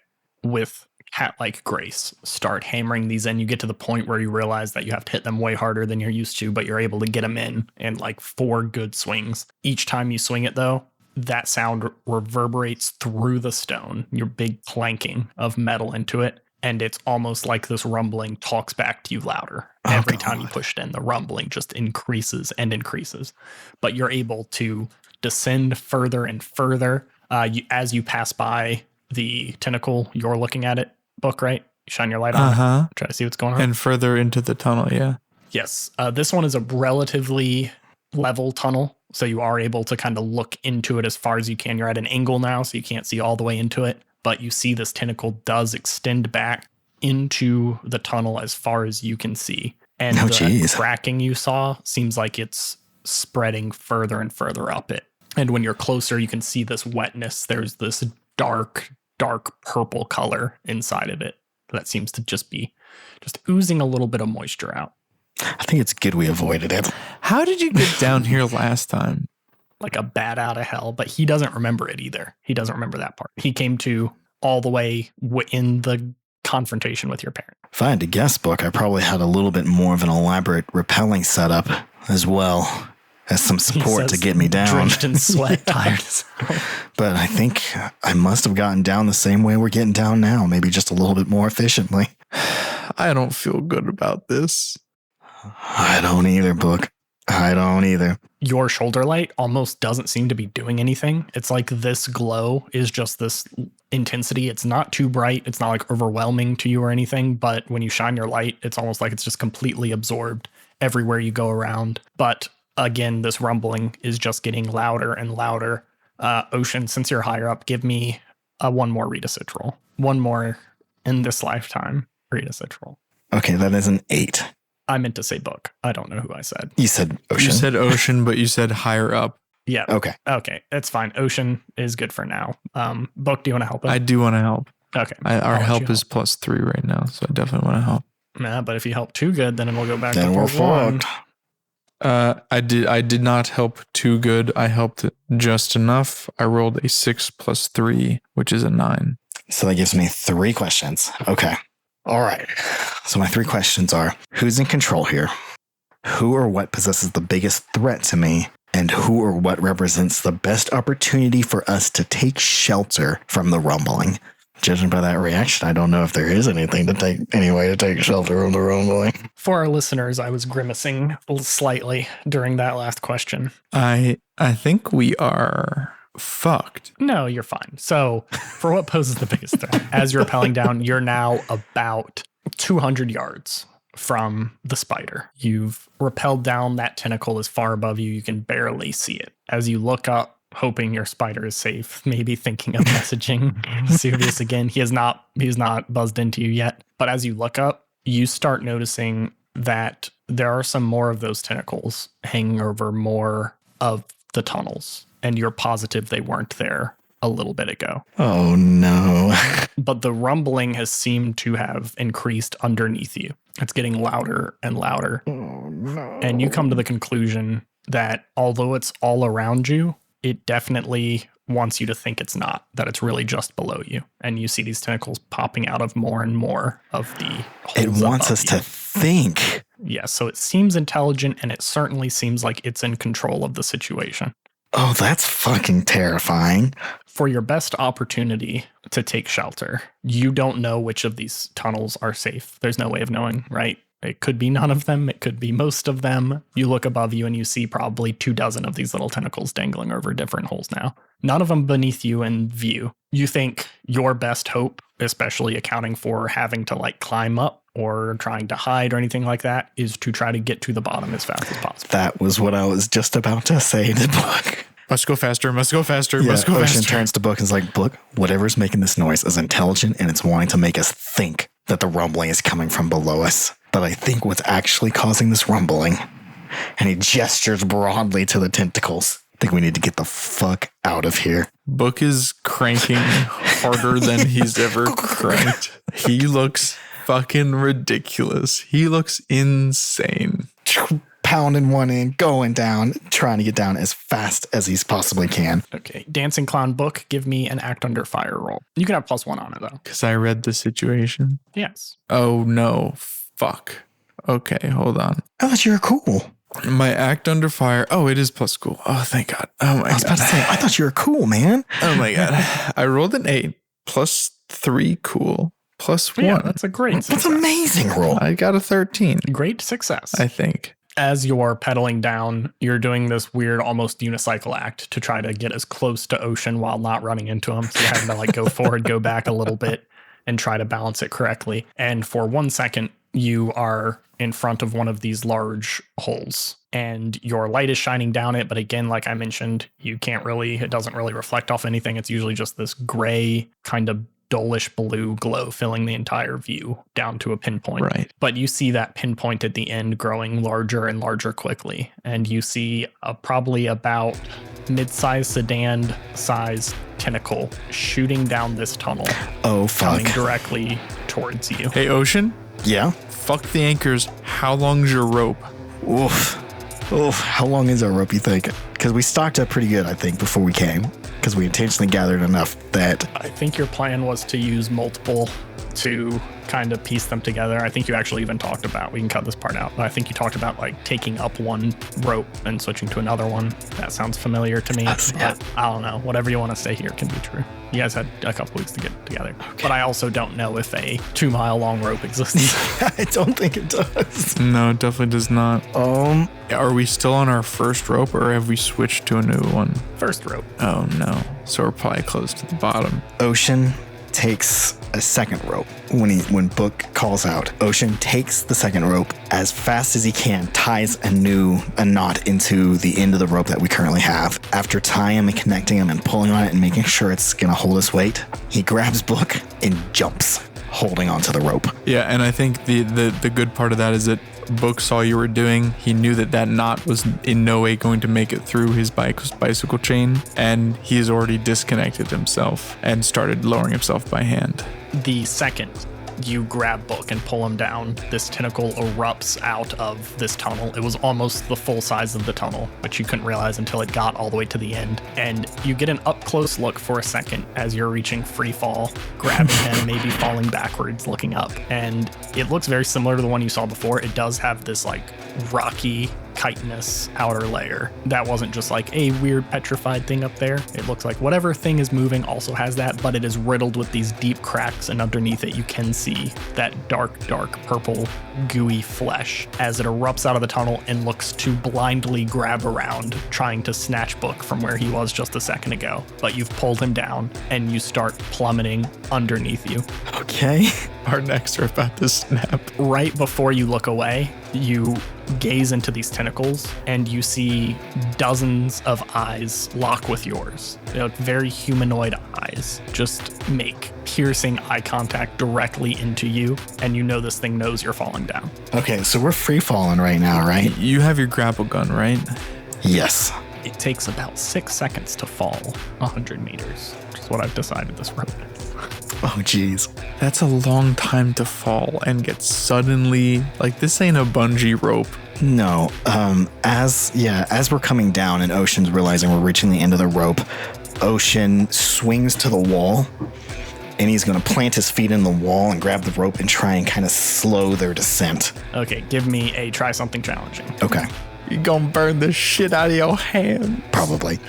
With cat-like grace, start hammering these in. You get to the point where you realize that you have to hit them way harder than you're used to, but you're able to get them in like 4 good swings. Each time you swing it, though, that sound reverberates through the stone, your big clanking of metal into it. And it's almost like this rumbling talks back to you louder. Every time you push it in, the rumbling just increases and increases. But you're able to descend further and further. As you pass by the tentacle, you're looking at it, Book, right? You shine your light on it. Try to see what's going on. And further into the tunnel, yeah. Yes. This one is a relatively level tunnel. So you are able to kind of look into it as far as you can. You're at an angle now, so you can't see all the way into it. But you see this tentacle does extend back into the tunnel as far as you can see. And the cracking you saw seems like it's spreading further and further up it. And when you're closer, you can see this wetness. There's this dark purple color inside of it. that seems to just be oozing a little bit of moisture out. I think it's good we avoided it. How did you get down here last time? Like a bat out of hell, but he doesn't remember it either. He doesn't remember that part. He came to all the way in the confrontation with your parent. If I had to guess, Book, I probably had a little bit more of an elaborate rappelling setup as well as some support to get me down. Drenched in sweat, tired as hell. But I think I must have gotten down the same way we're getting down now, maybe just a little bit more efficiently. I don't feel good about this. I don't either, Book. I don't either. Your shoulder light almost doesn't seem to be doing anything. It's like this glow is just this intensity. It's not too bright. It's not like overwhelming to you or anything. But when you shine your light, it's almost like it's just completely absorbed everywhere you go around. But again, this rumbling is just getting louder and louder. Ocean, since you're higher up, give me one more read a sit roll. One more in this lifetime read a sit roll. Okay, that is an 8. I meant to say Book. I don't know who I said. You said Ocean. You said Ocean, but you said higher up. Yeah. Okay. Okay. It's fine. Ocean is good for now. Book, do you want to help us? I do want to help. Okay. Our help is +3 right now, so I definitely want to help. Nah, but if you help too good, then it'll go back Then to we're part 1. fucked. I did not help too good. I helped just enough. I rolled a 6 + 3, which is a 9. So that gives me 3 questions. Okay. All right. So my 3 questions are, who's in control here? Who or what possesses the biggest threat to me? And who or what represents the best opportunity for us to take shelter from the rumbling? Judging by that reaction, I don't know if there is any way to take shelter from the rumbling. For our listeners, I was grimacing slightly during that last question. I think we are fucked. No, you're fine. So for what poses the biggest threat? As you're rappelling down, you're now about 200 yards from the spider. You've rappelled down that tentacle as far above you, you can barely see it. As you look up, hoping your spider is safe, maybe thinking of messaging Vesuvius again. He's not buzzed into you yet. But as you look up, you start noticing that there are some more of those tentacles hanging over more of the tunnels. And you're positive they weren't there a little bit ago. Oh, no. But the rumbling has seemed to have increased underneath you. It's getting louder and louder. Oh, no. And you come to the conclusion that although it's all around you, it definitely wants you to think it's not, that it's really just below you. And you see these tentacles popping out of more and more of the holes. It wants above us you. to think. Yeah, so it seems intelligent, and it certainly seems like it's in control of the situation. Oh, that's fucking terrifying. For your best opportunity to take shelter, you don't know which of these tunnels are safe. There's no way of knowing, right? It could be none of them. It could be most of them. You look above you and you see probably 24 of these little tentacles dangling over different holes now. None of them beneath you in view. You think your best hope, especially accounting for having to like climb up or trying to hide or anything like that, is to try to get to the bottom as fast as possible. That was what I was just about to say to Book. Must go faster, must go faster, Yeah, must go Ocean faster. turns to Book and is like, Book, whatever's making this noise is intelligent and it's wanting to make us think that the rumbling is coming from below us. But I think what's actually causing this rumbling, and he gestures broadly to the tentacles, I think we need to get the fuck out of here. Book is cranking harder than he's ever cranked. He looks fucking ridiculous. He looks insane. Pounding one in, going down, trying to get down as fast as he possibly can. Okay, Dancing Clown Book, give me an act under fire roll. You can have +1 on it though. Because I read the situation. Yes. Oh no. Fuck. Okay, hold on. I thought you were cool. My act under fire. Oh, it is plus cool. Oh, thank God. Oh my I was God. about to say, I thought you were cool, man. Oh my God. I rolled an 8 +3 cool +1. Yeah, that's a great That's success. amazing roll. I got a 13, Great success. I think. As you're pedaling down, you're doing this weird, almost unicycle act to try to get as close to Ocean while not running into him. So you're having to like go forward, go back a little bit, and try to balance it correctly. And for 1 second, you are in front of one of these large holes, and your light is shining down it. But again, like I mentioned, it doesn't really reflect off anything. It's usually just this gray kind of dullish blue glow filling the entire view down to a pinpoint. Right. But you see that pinpoint at the end growing larger and larger quickly. And you see a probably about mid-sized sedan-sized tentacle shooting down this tunnel, Oh, fuck. coming directly towards you. Hey, Ocean, Yeah. fuck the anchors. How long's your rope? Oof. Oof. How long is our rope, you think? Because we stocked up pretty good, I think, before we came. Because we intentionally gathered enough that... I think your plan was to use multiple to kind of piece them together. I think you actually even talked about, we can cut this part out, but I think you talked about like taking up one rope and switching to another one. That sounds familiar to me. Yeah. But I don't know. Whatever you want to say here can be true. You guys had a couple weeks to get together. Okay. But I also don't know if a 2 mile long rope exists. I don't think it does. No, it definitely does not. Are we still on our first rope or have we switched to a new one? First rope. Oh no. So we're probably close to the bottom. Ocean takes a second rope when Book calls out. Ocean takes the second rope as fast as he can, ties a knot into the end of the rope that we currently have. After tying him and connecting him and pulling on it and making sure it's gonna hold his weight, he grabs Book and jumps, holding onto the rope. Yeah, and I think the good part of that is that Book saw you were doing. He knew that knot was in no way going to make it through his bicycle chain, and he's already disconnected himself and started lowering himself by hand. The second you grab Book and pull him down, this tentacle erupts out of this tunnel. It was almost the full size of the tunnel, which you couldn't realize until it got all the way to the end. And you get an up-close look for a second as you're reaching free fall, grabbing him, maybe falling backwards, looking up. And it looks very similar to the one you saw before. It does have this like rocky chitinous outer layer. That wasn't just like a weird petrified thing up there. It looks like whatever thing is moving also has that, but it is riddled with these deep cracks, and underneath it you can see that dark purple gooey flesh as it erupts out of the tunnel and looks to blindly grab around, trying to snatch Book from where he was just a second ago. But you've pulled him down and you start plummeting underneath you. Okay. Our necks are about to snap. Right before you look away, you gaze into these tentacles and you see dozens of eyes lock with yours. They're very humanoid eyes, just make piercing eye contact directly into you, and you know this thing knows you're falling down. Okay, so we're free falling right now, right? You have your grapple gun, right? Yes. It takes about 6 seconds to fall 100 meters, which is what I've decided this rope is. Oh, geez. That's a long time to fall and get suddenly, like, this ain't a bungee rope. No. As we're coming down and Ocean's realizing we're reaching the end of the rope, Ocean swings to the wall and he's going to plant his feet in the wall and grab the rope and try and kind of slow their descent. Okay, give me a try something challenging. Okay. You're gonna burn the shit out of your hand. Probably.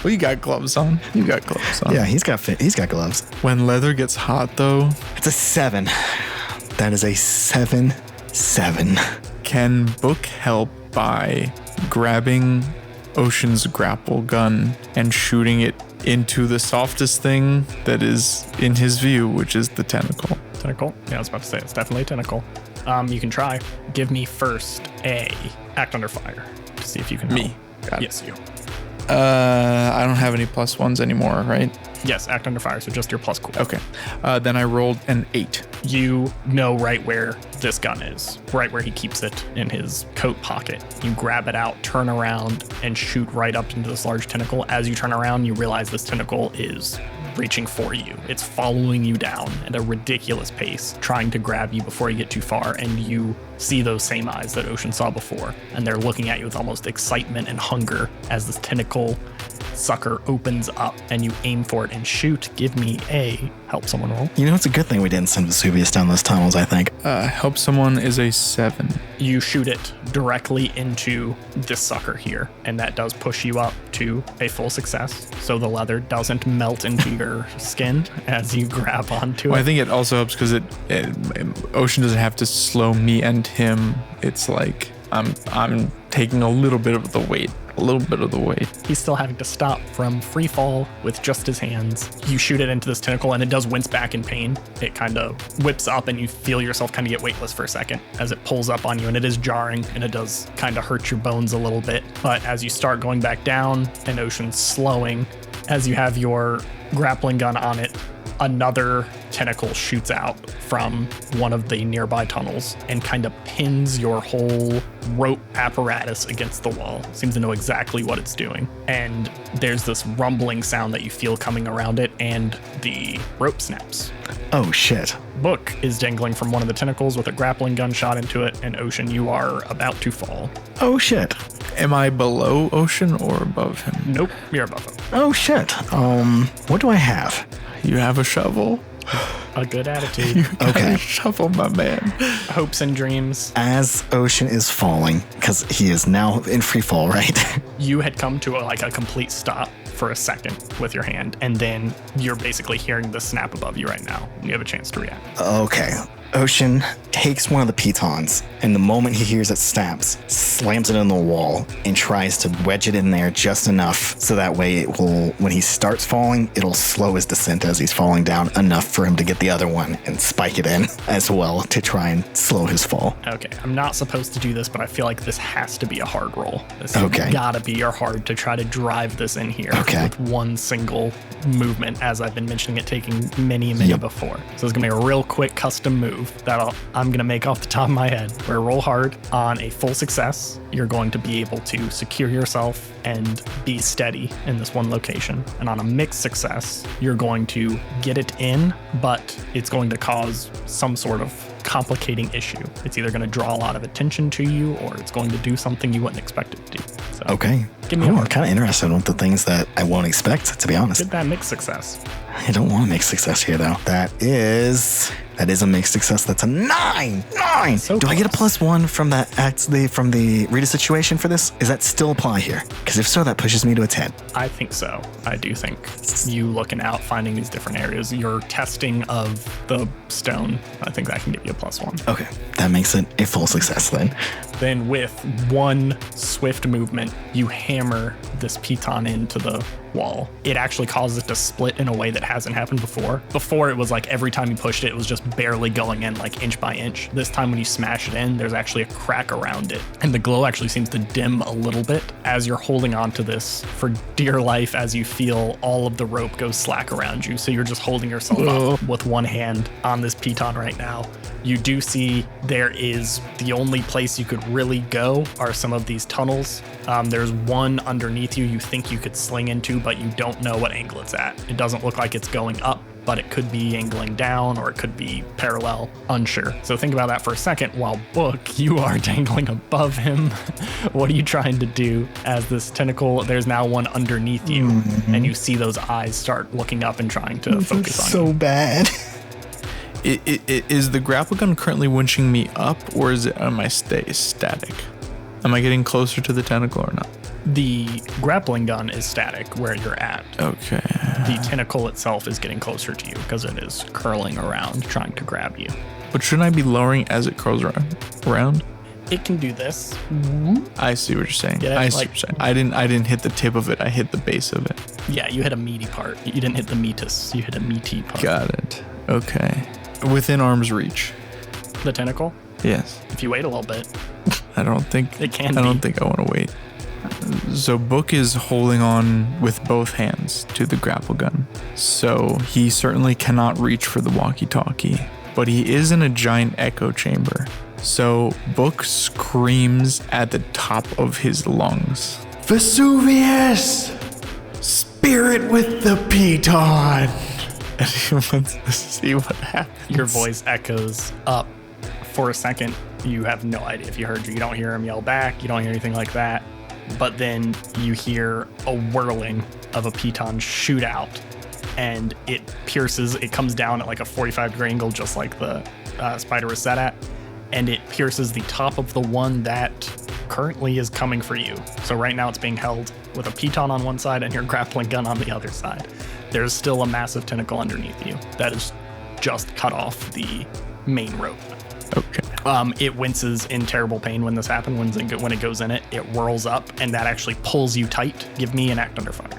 Well, you got gloves on. Yeah, he's got gloves. When leather gets hot, though, It's a 7. That is a 7. can Book help by grabbing Ocean's grapple gun and shooting it into the softest thing that is in his view, which is the tentacle? Tentacle? Yeah, I was about to say, it's definitely a tentacle. You can try. Give me first a act under fire to see if you can help. Me? Got it. Yes, you. I don't have any +1s anymore, right? Yes, act under fire, so just your plus cool. Okay. Then I rolled an 8. You know right where this gun is, right where he keeps it in his coat pocket. You grab it out, turn around, and shoot right up into this large tentacle. As you turn around, you realize this tentacle is reaching for you. It's following you down at a ridiculous pace, trying to grab you before you get too far, and you see those same eyes that Ocean saw before, and they're looking at you with almost excitement and hunger as this tentacle sucker opens up, and you aim for it and shoot. Give me a help someone roll. You know, it's a good thing we didn't send Vesuvius down those tunnels, I think. Help someone is a 7. You shoot it directly into this sucker here, and that does push you up to a full success. So the leather doesn't melt into your skin as you grab onto Well, it. I think it also helps because Ocean doesn't have to slow me and him. It's like I'm taking a little bit of the weight. He's still having to stop from free fall with just his hands. You shoot it into this tentacle and it does wince back in pain. It kind of whips up and you feel yourself kind of get weightless for a second as it pulls up on you, and it is jarring and it does kind of hurt your bones a little bit. But as you start going back down and Ocean's slowing, as you have your grappling gun on it, another tentacle shoots out from one of the nearby tunnels and kind of pins your whole rope apparatus against the wall. Seems to know exactly what it's doing. And there's this rumbling sound that you feel coming around it, and the rope snaps. Oh, shit. Book is dangling from one of the tentacles with a grappling gun shot into it, and Ocean, you are about to fall. Oh, shit. Am I below Ocean or above him? Nope, you're above him. Oh, shit. What do I have? You have a shovel? A good attitude. You got Okay. a shovel, my man. Hopes and dreams. As Ocean is falling, because he is now in free fall, right? You had come to a complete stop for a second with your hand, and then you're basically hearing the snap above you right now. You have a chance to react. Okay. Ocean takes one of the pitons, and the moment he hears it snaps, slams it in the wall and tries to wedge it in there just enough so that way it will, when he starts falling, it'll slow his descent as he's falling down enough for him to get the other one and spike it in as well to try and slow his fall. Okay, I'm not supposed to do this, but I feel like this has to be a hard roll. This Okay. has gotta be your hard to try to drive this in here Okay. with one single movement, as I've been mentioning it taking many Yep. before. So it's gonna be a real quick custom move that I'm gonna make off the top of my head. Where roll hard. On a full success, you're going to be able to secure yourself and be steady in this one location. And on a mixed success, you're going to get it in, but it's going to cause some sort of complicating issue. It's either going to draw a lot of attention to you, or it's going to do something you wouldn't expect it to do. So Okay. Give me a I'm hard. kind of interested with the things that I won't expect, to be honest. Get that mixed success. I don't want a mixed success here, though. That is a mixed success. That's a 9. 9. So Do I get a close. +1 from from the Rita situation for this? Does that still apply here? Because if so, that pushes me to a 10. I think so. I do think you looking out, finding these different areas, your testing of the stone, I think that can give you a +1. Okay, that makes it a full success then. Then with one swift movement, you hammer this piton into the wall. It actually causes it to split in a way that hasn't happened before. Before, it was like every time you pushed it, it was just barely going in, like inch by inch. This time when you smash it in, there's actually a crack around it. And the glow actually seems to dim a little bit as you're holding on to this for dear life, as you feel all of the rope go slack around you. So you're just holding yourself up with one hand on this piton right now. You do see there is the only place you could really go are some of these tunnels. There's one underneath you think you could sling into, but you don't know what angle it's at. It doesn't look like it's going up, but it could be angling down or it could be parallel, unsure. So think about that for a second. While Book, you are dangling above him. What are you trying to do as this tentacle, there's now one underneath you, and you see those eyes start looking up and trying to focus on you. bad. Is the grapple gun currently winching me up, or am I static? Am I getting closer to the tentacle or not? The grappling gun is static where you're at. Okay. The tentacle itself is getting closer to you because it is curling around trying to grab you. But shouldn't I be lowering as it curls around? It can do this. I see what you're saying. Yeah, I see like- what you're saying. I didn't hit the tip of it. I hit the base of it. Yeah, you hit a meaty part. You didn't hit the meatus. You hit a meaty part. Got it. Okay. Within arm's reach. The tentacle, Yes. if you wait a little bit, I don't think It can I don't be. think I want to wait. So Book is holding on with both hands to the grapple gun. So he certainly cannot reach for the walkie-talkie, but he is in a giant echo chamber. So Book screams at the top of his lungs, "Vesuvius! Spirit with the piton!" And he wants to see what happens. your voice echoes up. For a second, you have no idea if you heard you. You don't hear him yell back. You don't hear anything like that. But then you hear a whirling of a piton shoot out, and it pierces. It comes down at like a 45-degree angle, just like the spider was set at, and it pierces the top of the one that currently is coming for you. So right now it's being held with a piton on one side and your grappling gun on the other side. There's still a massive tentacle underneath you that is just cut off the main rope. Okay. It winces in terrible pain when this happens. When it goes in it, it whirls up, and that actually pulls you tight. Give me an act under fire.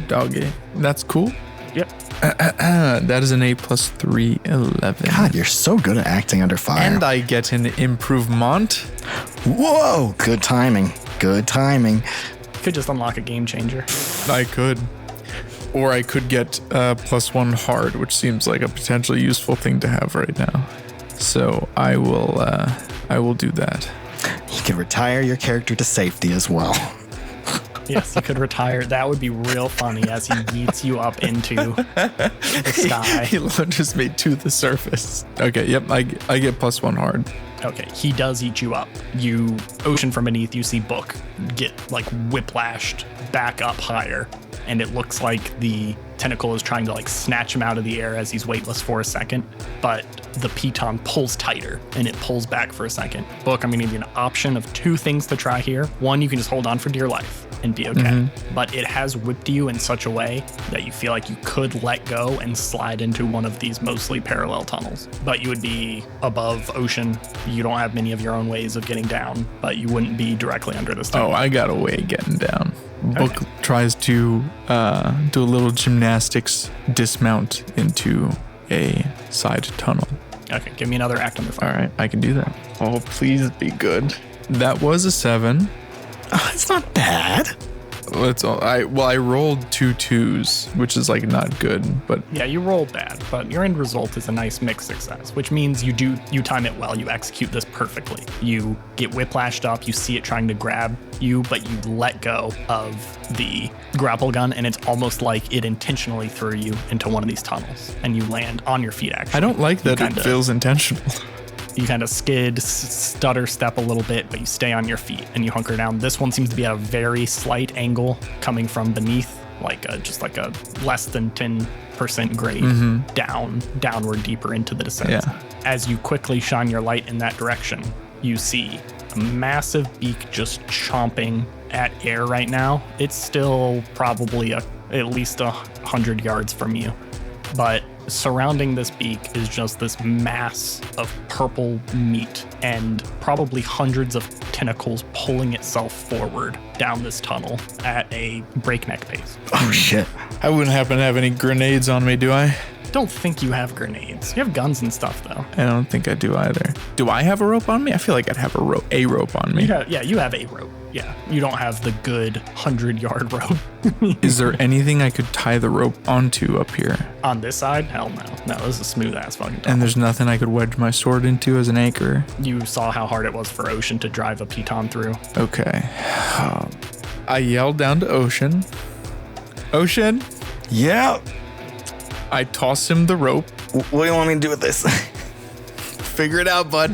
Doggy. That's cool. Yep. That is an 8 + 3, 11. God, you're so good at acting under fire. And I get an improvement. Whoa, good timing. Good timing. Could just unlock a game changer. I could. Or I could get +1 hard, which seems like a potentially useful thing to have right now. So I will do that. You can retire your character to safety as well. Yes, you could retire. That would be real funny as he yeets you up into the sky. He launches me to the surface. Okay, yep, I get +1 hard. Okay, he does eat you up. You, Ocean from beneath, you see Book get like whiplashed back up higher. And it looks like the tentacle is trying to like snatch him out of the air as he's weightless for a second. But the piton pulls tighter and it pulls back for a second. Book, I'm going to give you an option of 2 things to try here. One, you can just hold on for dear life and be okay. But it has whipped you in such a way that you feel like you could let go and slide into one of these mostly parallel tunnels. But you would be above Ocean. You don't have many of your own ways of getting down, but you wouldn't be directly under this tunnel. Oh, I got a way of getting down. Book tries to do a little gymnastics dismount into a side tunnel. Okay, give me another act under fire. All right, I can do that. Oh, please be good. That was a 7. Oh, it's not bad. That's all. I rolled 2 2s, which is like not good, but Yeah, you rolled bad, but your end result is a nice mixed success, which means you time it well. You execute this perfectly. You get whiplashed up, you see it trying to grab you, but you let go of the grapple gun, and it's almost like it intentionally threw you into one of these tunnels, and you land on your feet, actually. I don't like that it feels intentional. You kind of skid, stutter step a little bit, but you stay on your feet and you hunker down. This one seems to be at a very slight angle coming from beneath, like just like a less than 10% grade downward deeper into the descent. Yeah. As you quickly shine your light in that direction, you see a massive beak just chomping at air right now. It's still probably at least 100 yards from you, but surrounding this beak is just this mass of purple meat and probably hundreds of tentacles pulling itself forward down this tunnel at a breakneck pace. Oh, shit. I wouldn't happen to have any grenades on me, do I? Don't think you have grenades. You have guns and stuff, though. I don't think I do either. Do I have a rope on me? I feel like I'd have a rope on me. You have a rope. Yeah, you don't have the good 100-yard rope. Is there anything I could tie the rope onto up here? On this side? Hell no. No, this is a smooth ass fucking tunnel. And there's nothing I could wedge my sword into as an anchor? You saw how hard it was for Ocean to drive a piton through. Okay. I yelled down to Ocean. Ocean? Yeah. I toss him the rope. What do you want me to do with this? Figure it out, bud.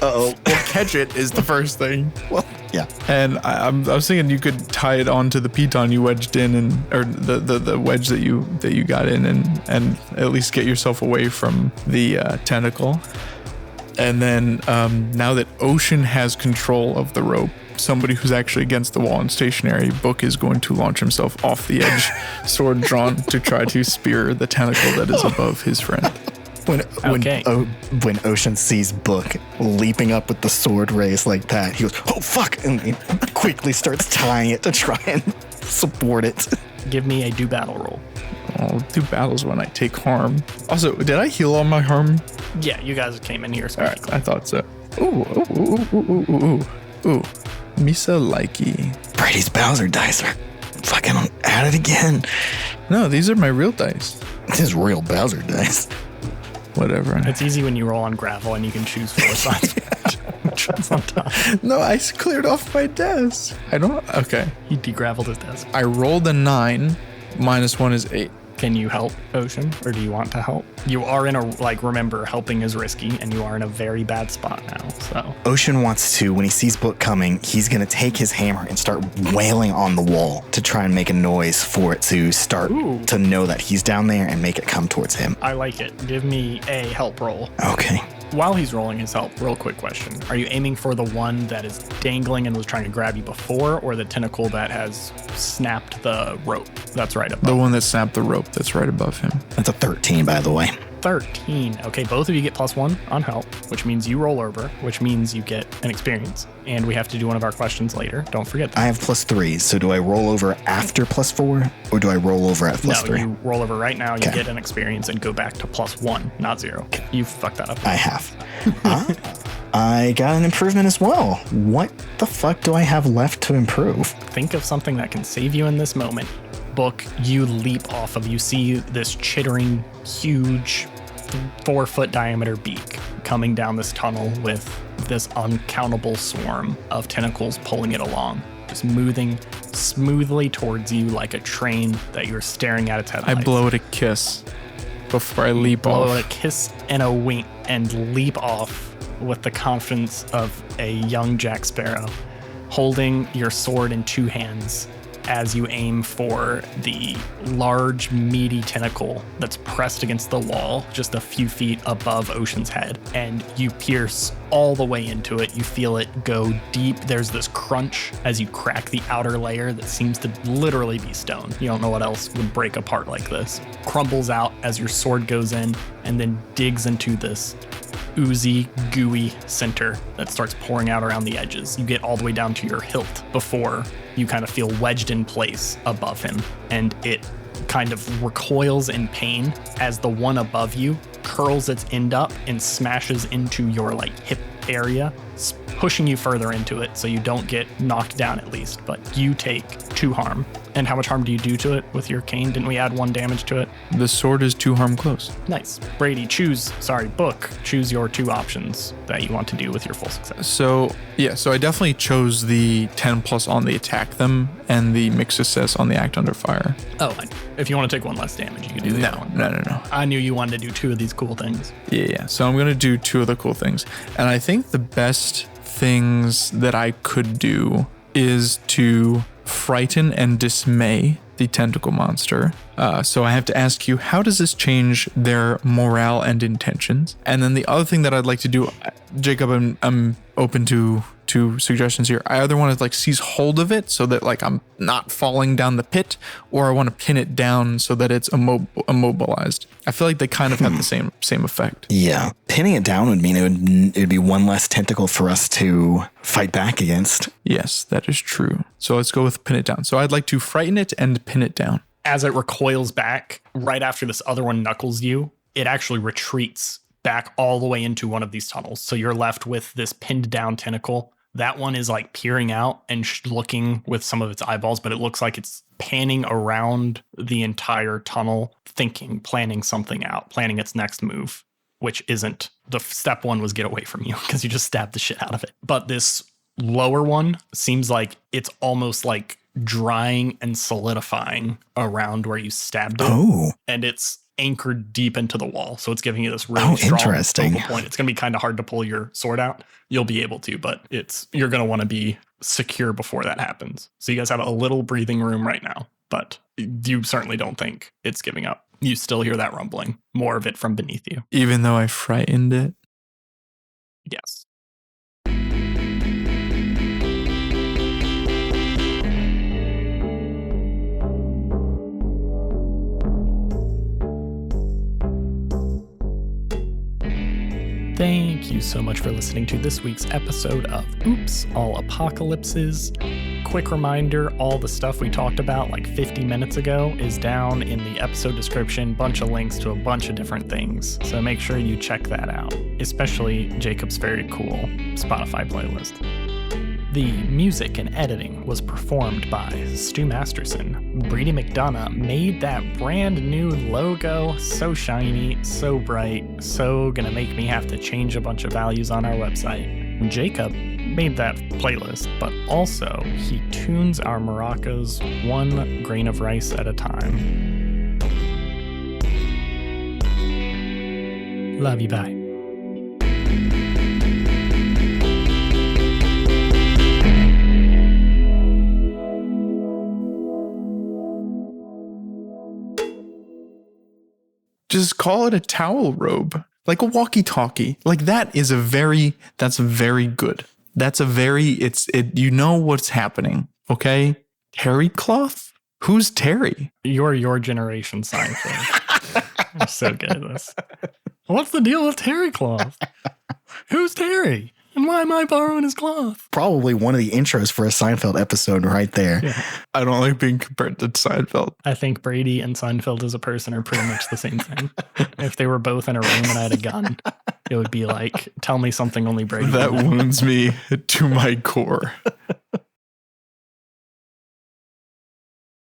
Uh-oh. Well, catch it is the first thing. Well, yeah. And I was thinking you could tie it onto the piton you wedged in, or the wedge that you got in, and at least get yourself away from the tentacle. And then now that Ocean has control of the rope, somebody who's actually against the wall and stationary, Book is going to launch himself off the edge, sword drawn, to try to spear the tentacle that is above his friend. When Ocean sees Book leaping up with the sword raised like that, he goes, "Oh fuck!" and he quickly starts tying it to try and support it. Give me a do battle roll. I'll do battles when I take harm. Also, did I heal all my harm? Yeah, you guys came in here. All right, I thought so. Ooh. Misa likey. Brady's Bowser dice are fucking at it again. No, these are my real dice. This is real Bowser dice. Whatever. It's easy when you roll on gravel and you can choose 4 sides. Which one's on top? No, I cleared off my desk. I don't. Okay. He degraveled his desk. I rolled a 9. -1 is 8. Can you help Ocean, or do you want to help? You are in a, remember, helping is risky, and you are in a very bad spot now, so. Ocean wants to, when he sees Book coming, he's going to take his hammer and start wailing on the wall to try and make a noise for it to start to know that he's down there and make it come towards him. I like it. Give me a help roll. Okay. While he's rolling his help, real quick question. Are you aiming for the one that is dangling and was trying to grab you before, or the tentacle that has snapped the rope that's right above? The one that snapped the rope that's right above him. That's a 13, by the way. 13. Okay, both of you get +1 on help, which means you roll over, which means you get an experience. And we have to do one of our questions later. Don't forget that. I have +3, so do I roll over after +4, or do I roll over at +3? No, you roll over right now, you get an experience, and go back to +1, not 0. You fucked that up. I have. I got an improvement as well. What the fuck do I have left to improve? Think of something that can save you in this moment. Book, you leap off of, you see this chittering, huge 4-foot diameter beak coming down this tunnel with this uncountable swarm of tentacles pulling it along, just moving smoothly towards you like a train that you're staring at its I headlights. blow it a kiss before I leap Blow off. it a kiss and a wink and leap off with the confidence of a young Jack Sparrow, holding your sword in two hands as you aim for the large, meaty tentacle that's pressed against the wall just a few feet above Ocean's head. And you pierce all the way into it. You feel it go deep. There's this crunch as you crack the outer layer that seems to literally be stone. You don't know what else would break apart like this. Crumbles out as your sword goes in and then digs into this oozy, gooey center that starts pouring out around the edges. You get all the way down to your hilt before you kind of feel wedged in place above him, and it kind of recoils in pain as the one above you curls its end up and smashes into your like hip area, pushing you further into it so you don't get knocked down at least, but you take 2 harm. And how much harm do you do to it with your cane? Didn't we add 1 damage to it? The sword is 2 harm close. Nice. Brady, Book, choose your 2 options that you want to do with your full success. So I definitely chose the 10 plus on the attack them and the mixed success on the act under fire. Oh, if you want to take 1 less damage, you can do the other one. No. I knew you wanted to do 2 of these cool things. Yeah. So I'm going to do 2 of the cool things. And I think the best things that I could do is to frighten and dismay the tentacle monster. So I have to ask you, how does this change their morale and intentions? And then the other thing that I'd like to do, Jacob, I'm open to suggestions here. I either want to like seize hold of it so that like I'm not falling down the pit, or I want to pin it down so that it's immobilized. I feel like they kind of have the same effect. Yeah. Pinning it down would mean it would be 1 less tentacle for us to fight back against. Yes, that is true. So let's go with pin it down. So I'd like to frighten it and pin it down. As it recoils back, right after this other one knuckles you, it actually retreats back all the way into one of these tunnels. So you're left with this pinned down tentacle. That one is like peering out and looking with some of its eyeballs, but it looks like it's panning around the entire tunnel, planning something out, planning its next move, which isn't the step 1 was get away from you because you just stabbed the shit out of it. But this lower one seems like it's almost like drying and solidifying around where you stabbed it. Oh. And it's anchored deep into the wall. So it's giving you this really strong interesting focal point. It's going to be kind of hard to pull your sword out. You'll be able to, but you're going to want to be secure before that happens. So you guys have a little breathing room right now, but you certainly don't think it's giving up. You still hear that rumbling, more of it from beneath you. Even though I frightened it? Yes. Thank you so much for listening to this week's episode of Oops, All Apocalypses. Quick reminder, all the stuff we talked about like 50 minutes ago is down in the episode description, bunch of links to a bunch of different things. So make sure you check that out, especially Jacob's very cool Spotify playlist. The music and editing was performed by Stu Masterson. Brady McDonough made that brand new logo, so shiny, so bright, so gonna make me have to change a bunch of values on our website. Jacob made that playlist, but also he tunes our maracas 1 grain of rice at a time. Love you, bye. Just call it a towel robe, like a walkie-talkie. Like that's very good. You know what's happening, okay? Terry cloth? Who's Terry? You're your generation Seinfeld. You're so good at this. What's the deal with Terry cloth? Who's Terry? And why am I borrowing his cloth? Probably one of the intros for a Seinfeld episode right there. Yeah. I don't like being compared to Seinfeld. I think Brady and Seinfeld as a person are pretty much the same thing. If they were both in a room and I had a gun, it would be like, tell me something only Brady That would know. wounds me to my core.